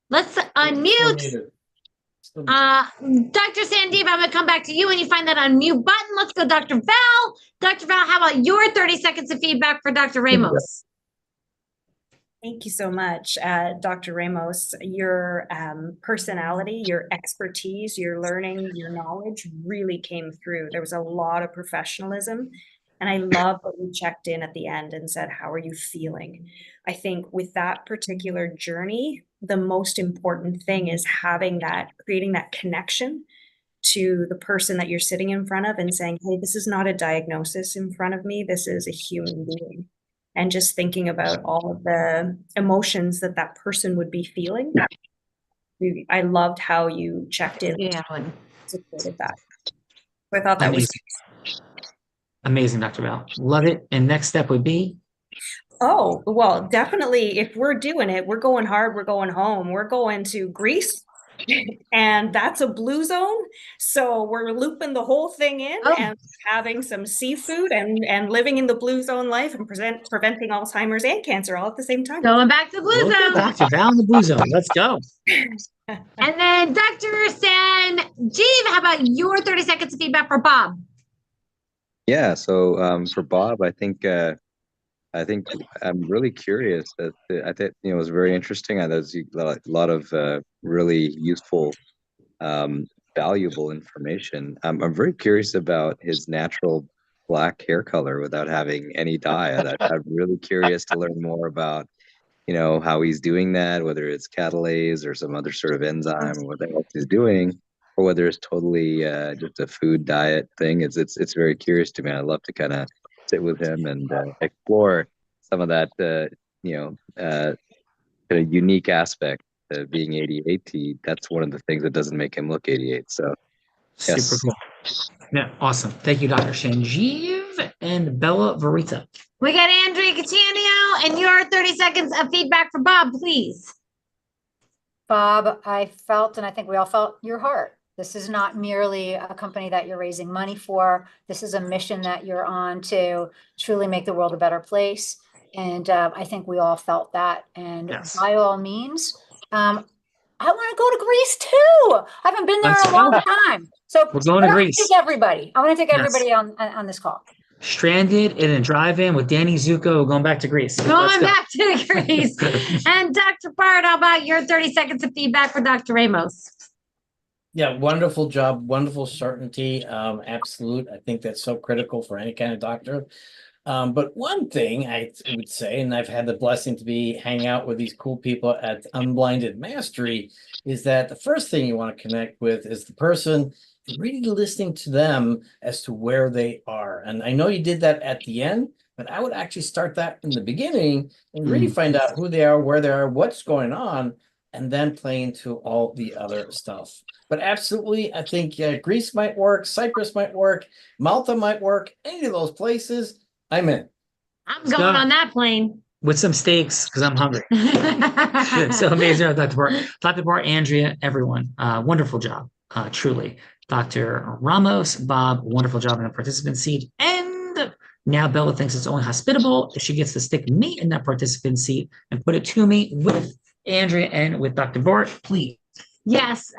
Let's unmute. Dr. Sandeep, I'm going to come back to you when you find that unmute button. Let's go, Dr. Val. Dr. Val, how about your 30 seconds of feedback for Dr. Ramos? Thank you so much, Dr. Ramos. Your personality, your expertise, your learning, your knowledge really came through. There was a lot of professionalism. And I love that you checked in at the end and said, how are you feeling? I think with that particular journey, the most important thing is creating that connection to the person that you're sitting in front of and saying, hey, this is not a diagnosis in front of me. This is a human being. And just thinking about all of the emotions that person would be feeling. I loved how you checked in and supported that. So I thought that was amazing, Dr. Val. Love it. And next step would be? Oh, well, definitely. If we're doing it, we're going hard, we're going home, we're going to Greece. And that's a blue zone. So we're looping the whole thing in and having some seafood and living in the blue zone life and preventing Alzheimer's and cancer all at the same time. Going back to the blue zone. Dr. Val in the blue zone. Let's go. And then Dr. Sanjeev, how about your 30 seconds of feedback for Bob? Yeah. So for Bob, I think I'm really curious. I think it was very interesting. There's a lot of really useful, valuable information. I'm very curious about his natural black hair color without having any dye. I'm really curious to learn more about, how he's doing that, whether it's catalase or some other sort of enzyme or what else he's doing, or whether it's totally just a food diet thing. It's very curious to me. I'd love to kind of sit with him and explore some of that, kind of unique aspect of being 88. That's one of the things that doesn't make him look 88. So, yes. Super cool. Yeah, awesome. Thank you, Dr. Sanjeev and Bella Verita. We got Andrea Catania, and your 30 seconds of feedback for Bob, please. Bob, I felt, and I think we all felt your heart. This is not merely a company that you're raising money for. This is a mission that you're on to truly make the world a better place. And I think we all felt that. And by all means, I want to go to Greece too. I haven't been there in a long time. So we're going to Greece. Take everybody. I want to take everybody on this call. Stranded in a drive-in with Danny Zuko, going back to Greece. Going back to Greece. And Dr. Bard, how about your 30 seconds of feedback for Dr. Ramos? Yeah, wonderful job, wonderful certainty. Absolute. I think that's so critical for any kind of doctor. But one thing I would say, and I've had the blessing to be hanging out with these cool people at Unblinded Mastery, is that the first thing you want to connect with is the person, really listening to them as to where they are. And I know you did that at the end, but I would actually start that in the beginning and really find out who they are, where they are, what's going on, and then play into all the other stuff. But absolutely, I think Greece might work, Cyprus might work, Malta might work, any of those places, I'm in. I'm going on that plane. With some steaks, because I'm hungry. So amazing, Dr. Bart. Dr. Bart, Andrea, everyone, wonderful job, truly. Dr. Ramos, Bob, wonderful job in the participant seat. And now Bella thinks it's only hospitable if she gets to stick me in that participant seat and put it to me with Andrea and with Dr. Bart, please. Yes.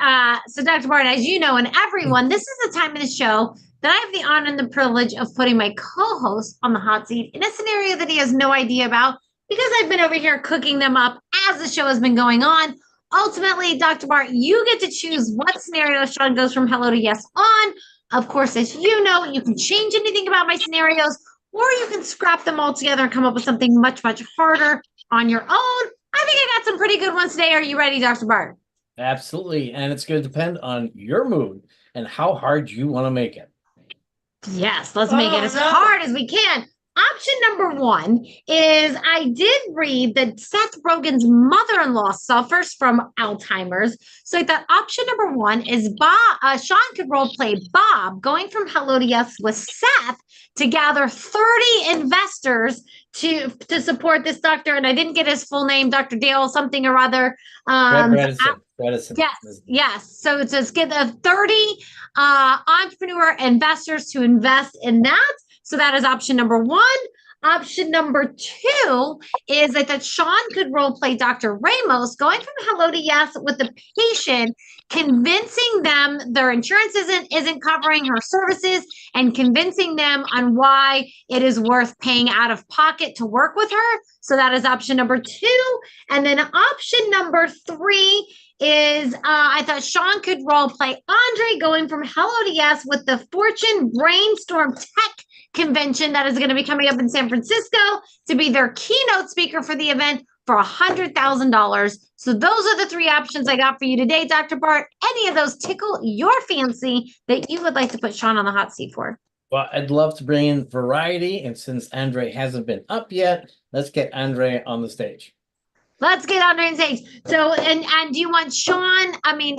So Dr. Bart, as you know, and everyone, this is the time of the show that I have the honor and the privilege of putting my co-host on the hot seat in a scenario that he has no idea about, because I've been over here cooking them up as the show has been going on. Ultimately, Dr. Bart, you get to choose what scenario Sean goes from hello to yes on. Of course, as you know, you can change anything about my scenarios, or you can scrap them all together and come up with something much, much harder on your own. I think I got some pretty good ones today. Are you ready, Dr. Bart? Absolutely. And it's going to depend on your mood and how hard you want to make it. Yes, let's make it as hard as we can. Option number one is I did read that Seth Rogen's mother-in-law suffers from Alzheimer's. So I thought option number one is Bob. Sean could role play Bob going from hello to yes with Seth to gather 30 investors to support this doctor. And I didn't get his full name, Dr. Dale something or other. Bredesen. Yes. So it says get 30 entrepreneur investors to invest in that. So that is option number one. Option number two is that Sean could role play Dr. Ramos going from hello to yes with the patient, convincing them their insurance isn't covering her services and convincing them on why it is worth paying out of pocket to work with her. So that is option number two. And then option number three is I thought Sean could role play Andre going from hello to yes with the Fortune Brainstorm Tech convention that is going to be coming up in San Francisco to be their keynote speaker for the event for $100,000. So those are the three options I got for you today, Dr. Bart. Any of those tickle your fancy that you would like to put Sean on the hot seat for? Well, I'd love to bring in variety. And since Andre hasn't been up yet, let's get Andre on the stage. Let's get Andre on stage. So, and do you want Sean?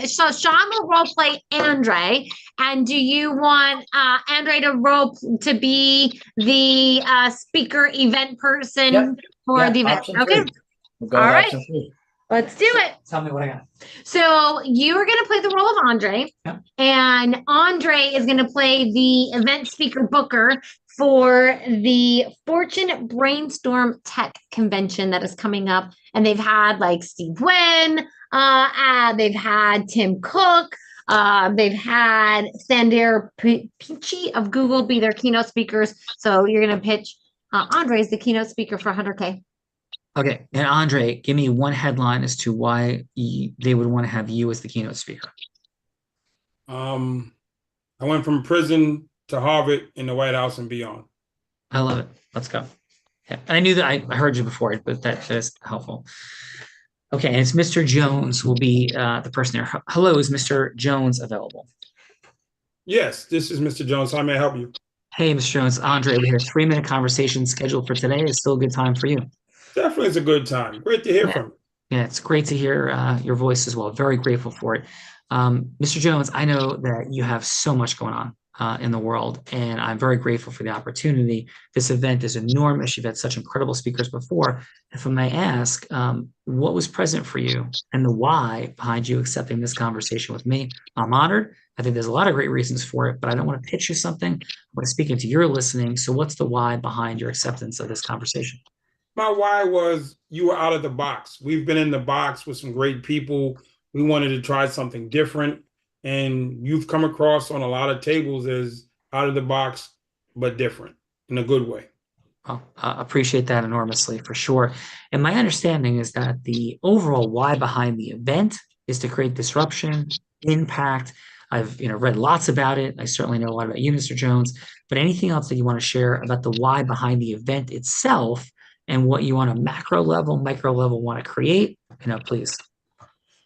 So Sean will role play Andre. And do you want Andre to be the speaker event person for the event? Option okay. Three. We'll go all right. Option three. Let's do it. Tell me what I got. So you are going to play the role of Andre, and Andre is going to play the event speaker booker for the Fortune Brainstorm Tech Convention that is coming up. And they've had like Steve Wynn, they've had Tim Cook, they've had Sundar Pichai of Google be their keynote speakers. So you're going to pitch Andre as the keynote speaker for 100K. Okay, and Andre, give me one headline as to why they would want to have you as the keynote speaker. I went from prison to Harvard in the White House and beyond. I love it. Let's go. Yeah, I knew that I heard you before, but that is helpful. Okay, and it's Mr. Jones will be the person there. Hello, is Mr. Jones available? Yes, this is Mr. Jones. How may I help you? Hey, Mr. Jones. Andre, we had a 3-minute conversation scheduled for today. Is still a good time for you? Definitely, it's a good time. Great to hear from you. Yeah, it's great to hear your voice as well. Very grateful for it. Mr. Jones, I know that you have so much going on in the world, and I'm very grateful for the opportunity. This event is enormous. You've had such incredible speakers before. If I may ask, what was present for you and the why behind you accepting this conversation with me? I'm honored. I think there's a lot of great reasons for it, but I don't want to pitch you something. I want to speak into your listening. So what's the why behind your acceptance of this conversation? My why was you were out of the box. We've been in the box with some great people. We wanted to try something different. And you've come across on a lot of tables as out of the box, but different in a good way. Well, I appreciate that enormously for sure. And my understanding is that the overall why behind the event is to create disruption, impact. I've read lots about it. I certainly know a lot about you, Mr. Jones, but anything else that you want to share about the why behind the event itself and what you on a macro level, micro level want to create, please.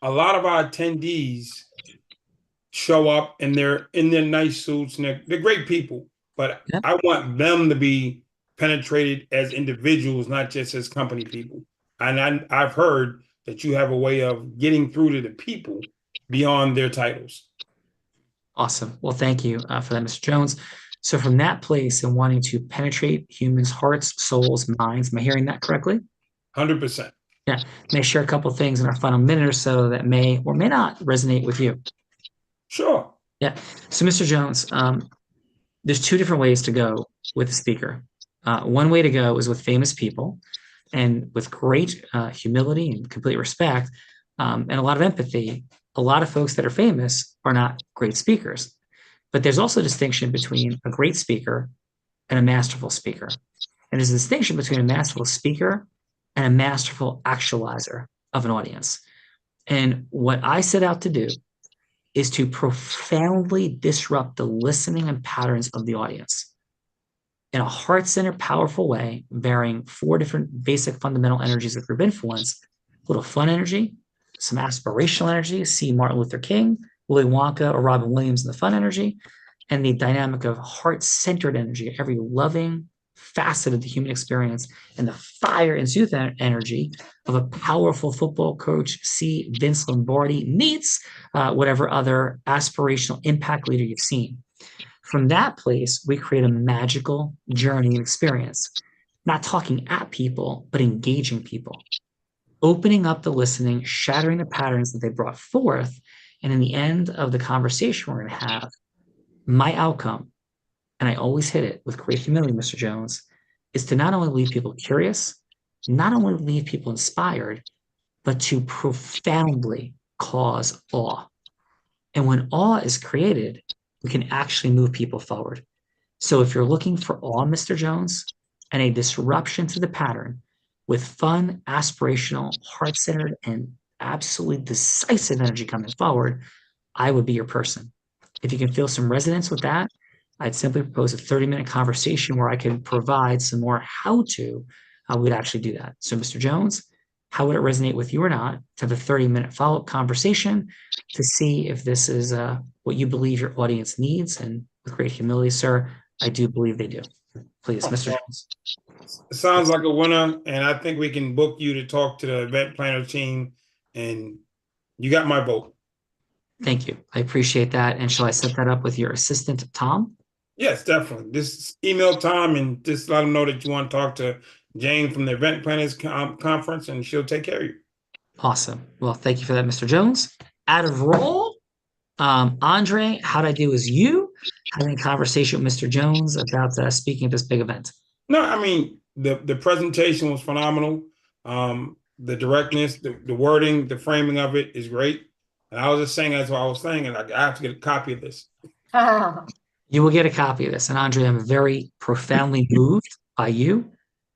A lot of our attendees show up and they're in their nice suits and they're great people, but I want them to be penetrated as individuals, not just as company people. And I've heard that you have a way of getting through to the people beyond their titles. Awesome. Well, thank you for that, Mr. Jones. So from that place and wanting to penetrate humans' hearts, souls, minds, am I hearing that correctly? 100%. Yeah. May I share a couple of things in our final minute or so that may or may not resonate with you? Sure. Yeah. So, Mr. Jones, there's 2 different ways to go with the speaker. One way to go is with famous people and with great humility and complete respect and a lot of empathy. A lot of folks that are famous are not great speakers. But there's also a distinction between a great speaker and a masterful speaker. And there's a distinction between a masterful speaker and a masterful actualizer of an audience. And what I set out to do is to profoundly disrupt the listening and patterns of the audience in a heart-centered, powerful way, varying 4 different basic fundamental energies of group influence: a little fun energy, some aspirational energy, see Martin Luther King, Willy Wonka, or Robin Williams in the fun energy, and the dynamic of heart-centered energy, every loving facet of the human experience, and the fire and youth energy of a powerful football coach, see Vince Lombardi, meets whatever other aspirational impact leader you've seen. From that place, we create a magical journey and experience, not talking at people, but engaging people, opening up the listening, shattering the patterns that they brought forth. And in the end of the conversation we're going to have, my outcome, and I always hit it with great humility, Mr. Jones, is to not only leave people curious, not only leave people inspired, but to profoundly cause awe. And when awe is created, we can actually move people forward. So if you're looking for awe, Mr. Jones, and a disruption to the pattern with fun, aspirational, heart-centered, and absolutely decisive energy coming forward, I would be your person. If you can feel some resonance with that, I'd simply propose a 30-minute conversation where I can provide some more how-to. We'd actually do that. So, Mr. Jones, how would it resonate with you or not to have a 30-minute follow-up conversation to see if this is what you believe your audience needs? And with great humility, sir, I do believe they do. Please, Mr. Jones. It sounds like a winner, and I think we can book you to talk to the event planner team, and you got my vote. Thank you. I appreciate that. And shall I set that up with your assistant, Tom? Yes, definitely. Just email Tom and just let him know that you want to talk to Jane from the Event Planners Conference, and she'll take care of you. Awesome. Well, thank you for that, Mr. Jones. Out of roll, Andre, how'd I do as you having a conversation with Mr. Jones about speaking at this big event? No, I mean, the presentation was phenomenal. The directness, the wording, the framing of it is great. And I was just saying, that's what I was saying, and I have to get a copy of this. You will get a copy of this. And Andre, I'm very profoundly moved by you,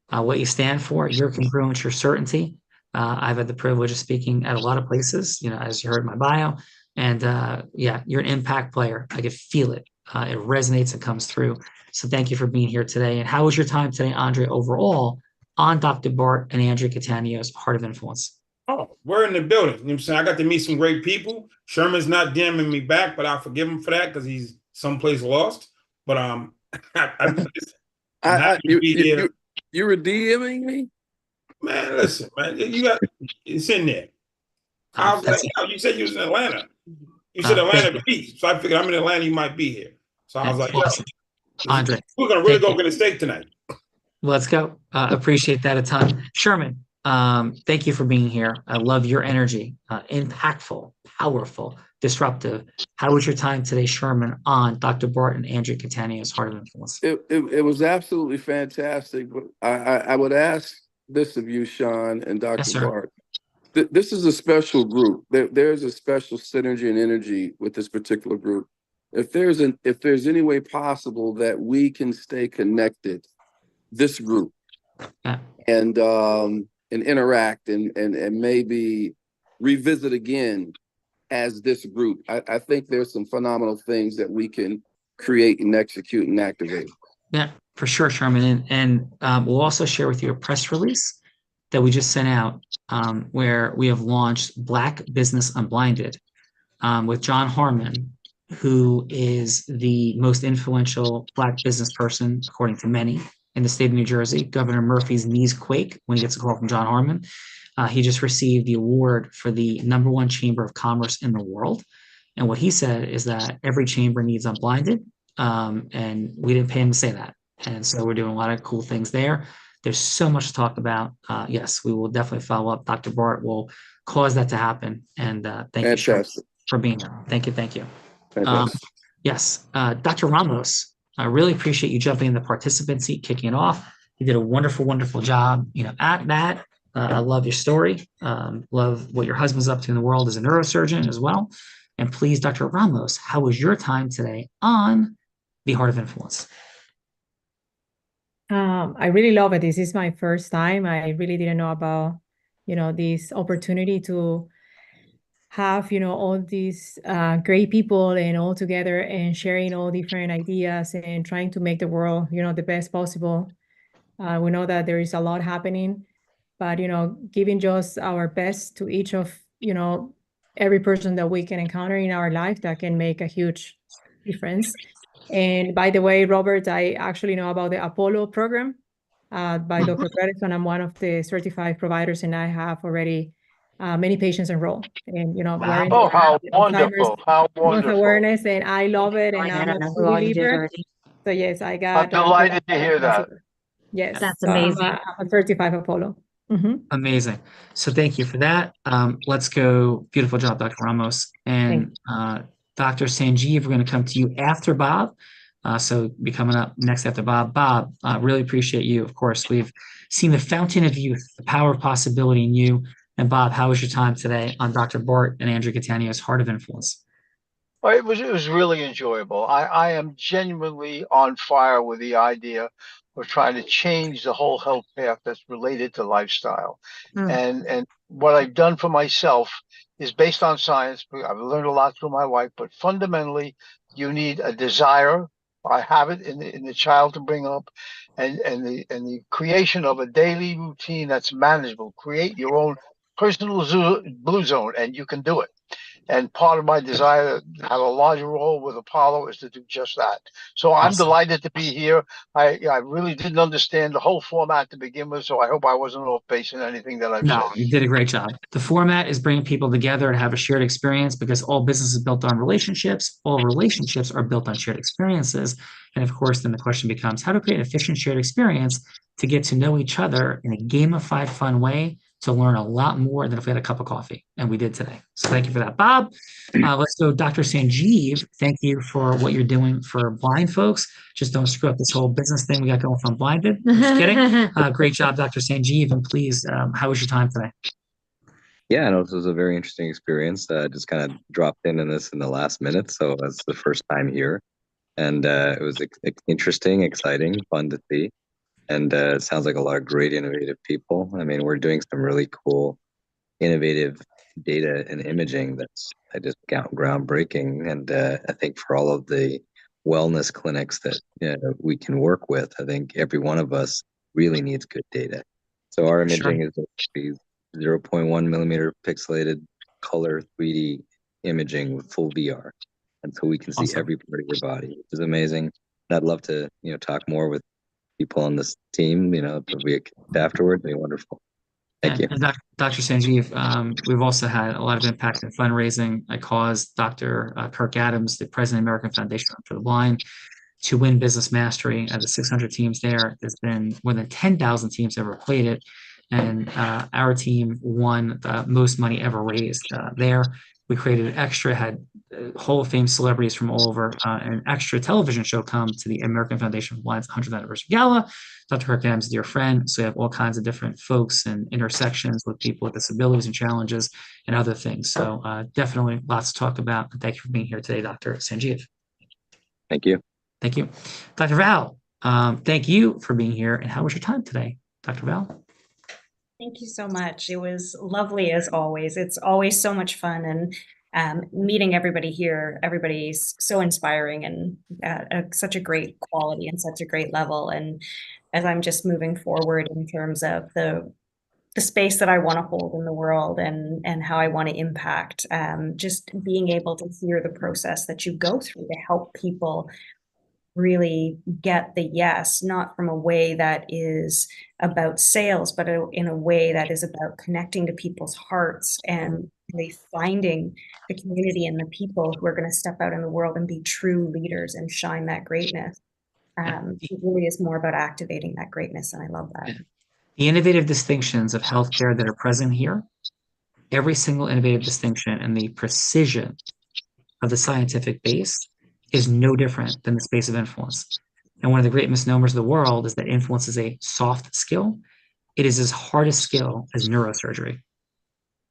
what you stand for, your congruence, your certainty. I've had the privilege of speaking at a lot of places, as you heard in my bio. And yeah, you're an impact player. I could feel it. It resonates and comes through. So thank you for being here today. And how was your time today, Andre, overall on Dr. Bart and Andrea Catania's Heart of Influence? Oh, we're in the building. You know what I'm saying? I got to meet some great people. Sherman's not DMing me back, but I'll forgive him for that because he's someplace lost. But I'm happy to be here. You were DMing me? Man, listen, man, it's in there. You said you was in Atlanta. You said Atlanta Beach. So I figured I'm in Atlanta, you might be here. So I was like, Andre, we're gonna really go get a steak tonight. Let's go. Appreciate that a ton. Sherman, thank you for being here. I love your energy. Impactful, powerful, disruptive. How was your time today, Sherman, on Dr. Bart and Andrea Catania's Heart of Influence? It was absolutely fantastic. But I would ask this of you, Sean and Dr. Bart. This is a special group. There's a special synergy and energy with this particular group. If there's any way possible that we can stay connected, this group, and interact and maybe revisit again as this group, I think there's some phenomenal things that we can create and execute and activate. Yeah, for sure, Sherman. And we'll also share with you a press release that we just sent out where we have launched Black Business Unblinded with John Harmon, who is the most influential Black business person, according to many, in the state of New Jersey. Governor Murphy's knees quake when he gets a call from John Harmon. He just received the award for the #1 chamber of commerce in the world. And what he said is that every chamber needs Unblinded. And we didn't pay him to say that. And so we're doing a lot of cool things there. There's so much to talk about. Yes, we will definitely follow up. Dr. Bart will cause that to happen. And thank you, Sean, for being here. Thank you. Thank you. Yes, Dr. Ramos, I really appreciate you jumping in the participant seat, kicking it off. You did a wonderful, wonderful job. At that, I love your story. Love what your husband's up to in the world as a neurosurgeon as well. And please, Dr. Ramos, how was your time today on the Heart of Influence? I really love it. This is my first time. I really didn't know about, this opportunity to have, all these great people and all together and sharing all different ideas and trying to make the world, the best possible. We know that there is a lot happening, but, giving just our best to each of, every person that we can encounter in our life, that can make a huge difference. And by the way, Robert, I actually know about the Apollo program by Dr. Patterson. I'm one of the certified providers, and I have already many patients enrolled. And we're in how wonderful! How wonderful! Awareness, and I love it, and I'm a believer. So yes, I got. I'm delighted to hear that. Yes, that's amazing. I'm a certified Apollo. Mm-hmm. Amazing. So thank you for that. Let's go. Beautiful job, Dr. Ramos. And Dr. Sanjeev, we're going to come to you after Bob. So be coming up next after Bob. Bob, really appreciate you. Of course, we've seen the fountain of youth, the power of possibility in you. And Bob, how was your time today on Dr. Bart and Andrea Catania's Heart of Influence? Well, it was really enjoyable. I am genuinely on fire with the idea of trying to change the whole health path that's related to lifestyle. And what I've done for myself is based on science. I've learned a lot through my wife, but fundamentally, you need a desire. I have it in the child to bring up, and the creation of a daily routine that's manageable. Create your own personal blue zone, and you can do it. And part of my desire to have a larger role with Apollo is to do just that. So I'm delighted to be here. I really didn't understand the whole format to begin with, so I hope I wasn't off base in anything that I've said. No, you did a great job. The format is bringing people together to have a shared experience, because all business is built on relationships. All relationships are built on shared experiences. And of course, then the question becomes how to create an efficient shared experience to get to know each other in a gamified, fun way to learn a lot more than if we had a cup of coffee, and we did today. So thank you for that, Bob. Let's go, Dr. Sanjeev. Thank you for what you're doing for blind folks. Just don't screw up this whole business thing we got going from Blinded. I'm just kidding. Great job, Dr. Sanjeev. And please, how was your time today? Yeah, no, this was a very interesting experience. Just kind of dropped in this in the last minute, so that's the first time here, and it was interesting, exciting, fun to see, and it sounds like a lot of great, innovative people. I mean, we're doing some really cool, innovative data and imaging that's just groundbreaking, and I think for all of the wellness clinics that we can work with, I think every one of us really needs good data. So our imaging is 0.1 millimeter pixelated color 3D imaging with full VR. And so we can see every part of your body, which is amazing. And I'd love to, talk more with people on this team, afterward. It'd be wonderful. Thank you. And Dr. Sanjeev, we've also had a lot of impact in fundraising. I caused Dr. Kirk Adams, the president of the American Foundation for the Blind, to win Business Mastery. Out of the 600 teams there, there's been more than 10,000 teams ever played it. And our team won the most money ever raised there. We created an extra, had Hall of Fame celebrities from all over, an extra television show come to the American Foundation for Blind's 100th anniversary gala. Dr. Kirk Adams is a dear friend, so we have all kinds of different folks and intersections with people with disabilities and challenges and other things. So definitely lots to talk about. And thank you for being here today, Dr. Sanjeev. Thank you. Thank you. Dr. Val, thank you for being here. And how was your time today, Dr. Val? Thank you so much. It was lovely as always. It's always so much fun, and meeting everybody here. Everybody's so inspiring and such a great quality and such a great level. And as I'm just moving forward in terms of the space that I want to hold in the world and how I want to impact, just being able to hear the process that you go through to help people really get the yes, not from a way that is about sales, but in a way that is about connecting to people's hearts and really finding the community and the people who are going to step out in the world and be true leaders and shine that greatness. It really is more about activating that greatness, and I love that. The innovative distinctions of healthcare that are present here, every single innovative distinction and the precision of the scientific base is no different than the space of influence. And one of the great misnomers of the world is that influence is a soft skill. It is as hard a skill as neurosurgery.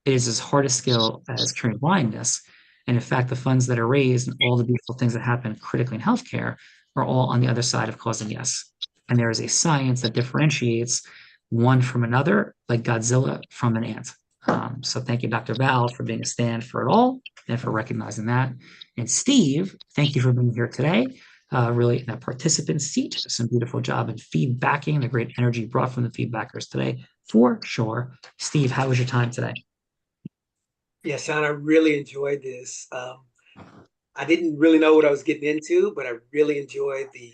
It is as hard a skill as curing blindness. And in fact, the funds that are raised and all the beautiful things that happen critically in healthcare are all on the other side of causing yes. And there is a science that differentiates one from another, like Godzilla from an ant. So thank you, Dr. Val, for being a stand for it all and for recognizing that. And Steve, thank you for being here today. Really in a participant seat, some beautiful job in feedbacking, the great energy brought from the feedbackers today, for sure. Steve, how was your time today? Yeah, Sean, I really enjoyed this. I didn't really know what I was getting into, but I really enjoyed the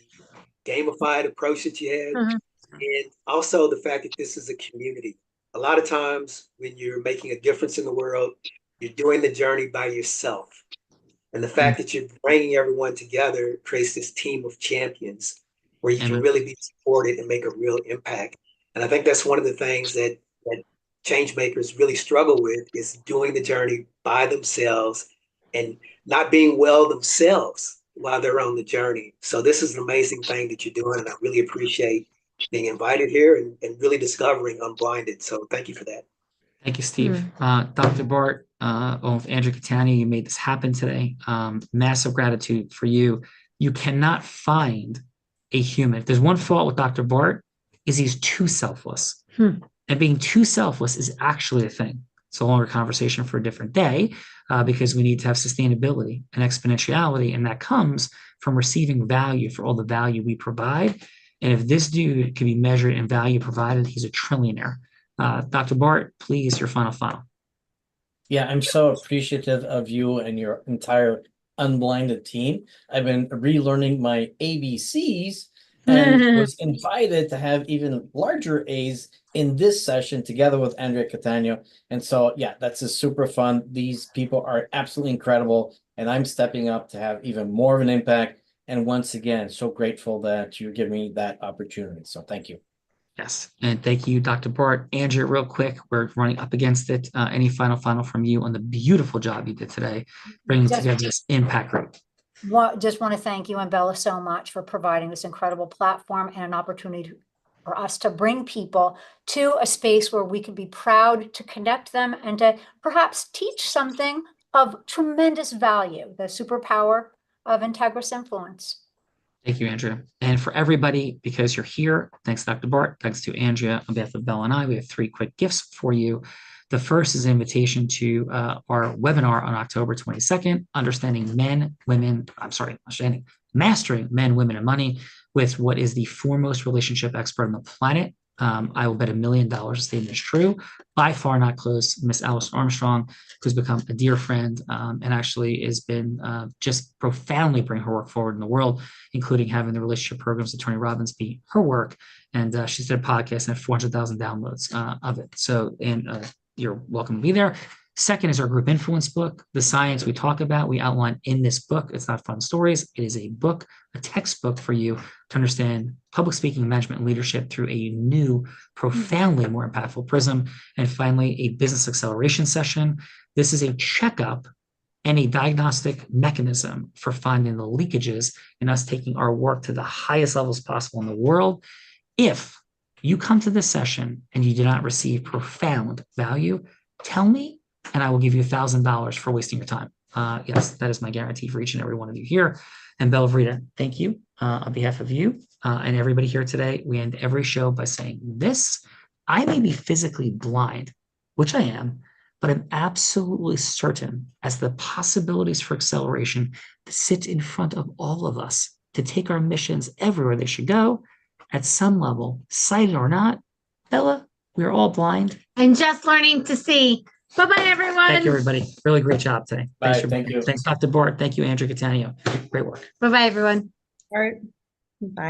gamified approach that you had. And also the fact that this is a community. A lot of times when you're making a difference in the world, you're doing the journey by yourself. And the fact that you're bringing everyone together creates this team of champions where you can really be supported and make a real impact. And I think that's one of the things that change makers really struggle with is doing the journey by themselves and not being well themselves while they're on the journey. So this is an amazing thing that you're doing, and I really appreciate being invited here and really discovering Unblinded. So thank you for that. Thank you, Steve. Dr. Bart, with Andrew Catania, you made this happen today. Massive gratitude for you. You cannot find a human. If there's one fault with Dr. Bart, is he's too selfless. And being too selfless is actually a thing. It's a longer conversation for a different day because we need to have sustainability and exponentiality, and that comes from receiving value for all the value we provide. And if this dude can be measured in value provided, he's a trillionaire. Dr. Bart, please, your final. Yeah, I'm so appreciative of you and your entire Unblinded team. I've been relearning my ABCs and was invited to have even larger A's in this session together with Andrea Catania. And so, yeah, that's just super fun. These people are absolutely incredible, and I'm stepping up to have even more of an impact. And once again, so grateful that you give me that opportunity. So thank you. Yes. And thank you, Dr. Bart. Andrea, real quick, we're running up against it. Any final from you on the beautiful job you did today, bringing together this impact group? Just want to thank you and Bella so much for providing this incredible platform and an opportunity for us to bring people to a space where we can be proud to connect them and to perhaps teach something of tremendous value, the superpower of integrous influence. Thank you, Andrea. And for everybody, because you're here, thanks, Dr. Bart. Thanks to Andrea. On behalf of Bella and I, we have 3 quick gifts for you. The first is an invitation to our webinar on October 22nd, Mastering Men, Women, and Money with what is the foremost relationship expert on the planet. I will bet $1 million the statement is true. By far not close, Miss Alice Armstrong, who's become a dear friend and actually has been just profoundly bringing her work forward in the world, including having the relationship programs with Tony Robbins be her work. And she's did a podcast and had 400,000 downloads of it. So, you're welcome to be there. Second is our group influence book, The Science We Talk About. We outline in this book. It's not fun stories. It is a book, a textbook for you to understand public speaking, management, and leadership through a new, profoundly more impactful prism. And finally, a business acceleration session. This is a checkup and a diagnostic mechanism for finding the leakages and us taking our work to the highest levels possible in the world. If you come to this session and you do not receive profound value, tell me, and I will give you $1,000 for wasting your time. Yes, that is my guarantee for each and every one of you here. And Bella Verita, thank you on behalf of you and everybody here today. We end every show by saying this: I may be physically blind, which I am, but I'm absolutely certain as the possibilities for acceleration sit in front of all of us to take our missions everywhere they should go. At some level, sighted or not, Bella, we're all blind and just learning to see. Bye-bye, everyone. Thank you, everybody. Really great job today. Bye. Thank you. Thanks, Dr. Bart. Thank you, Andrew Catania. Great work. Bye-bye, everyone. All right. Bye.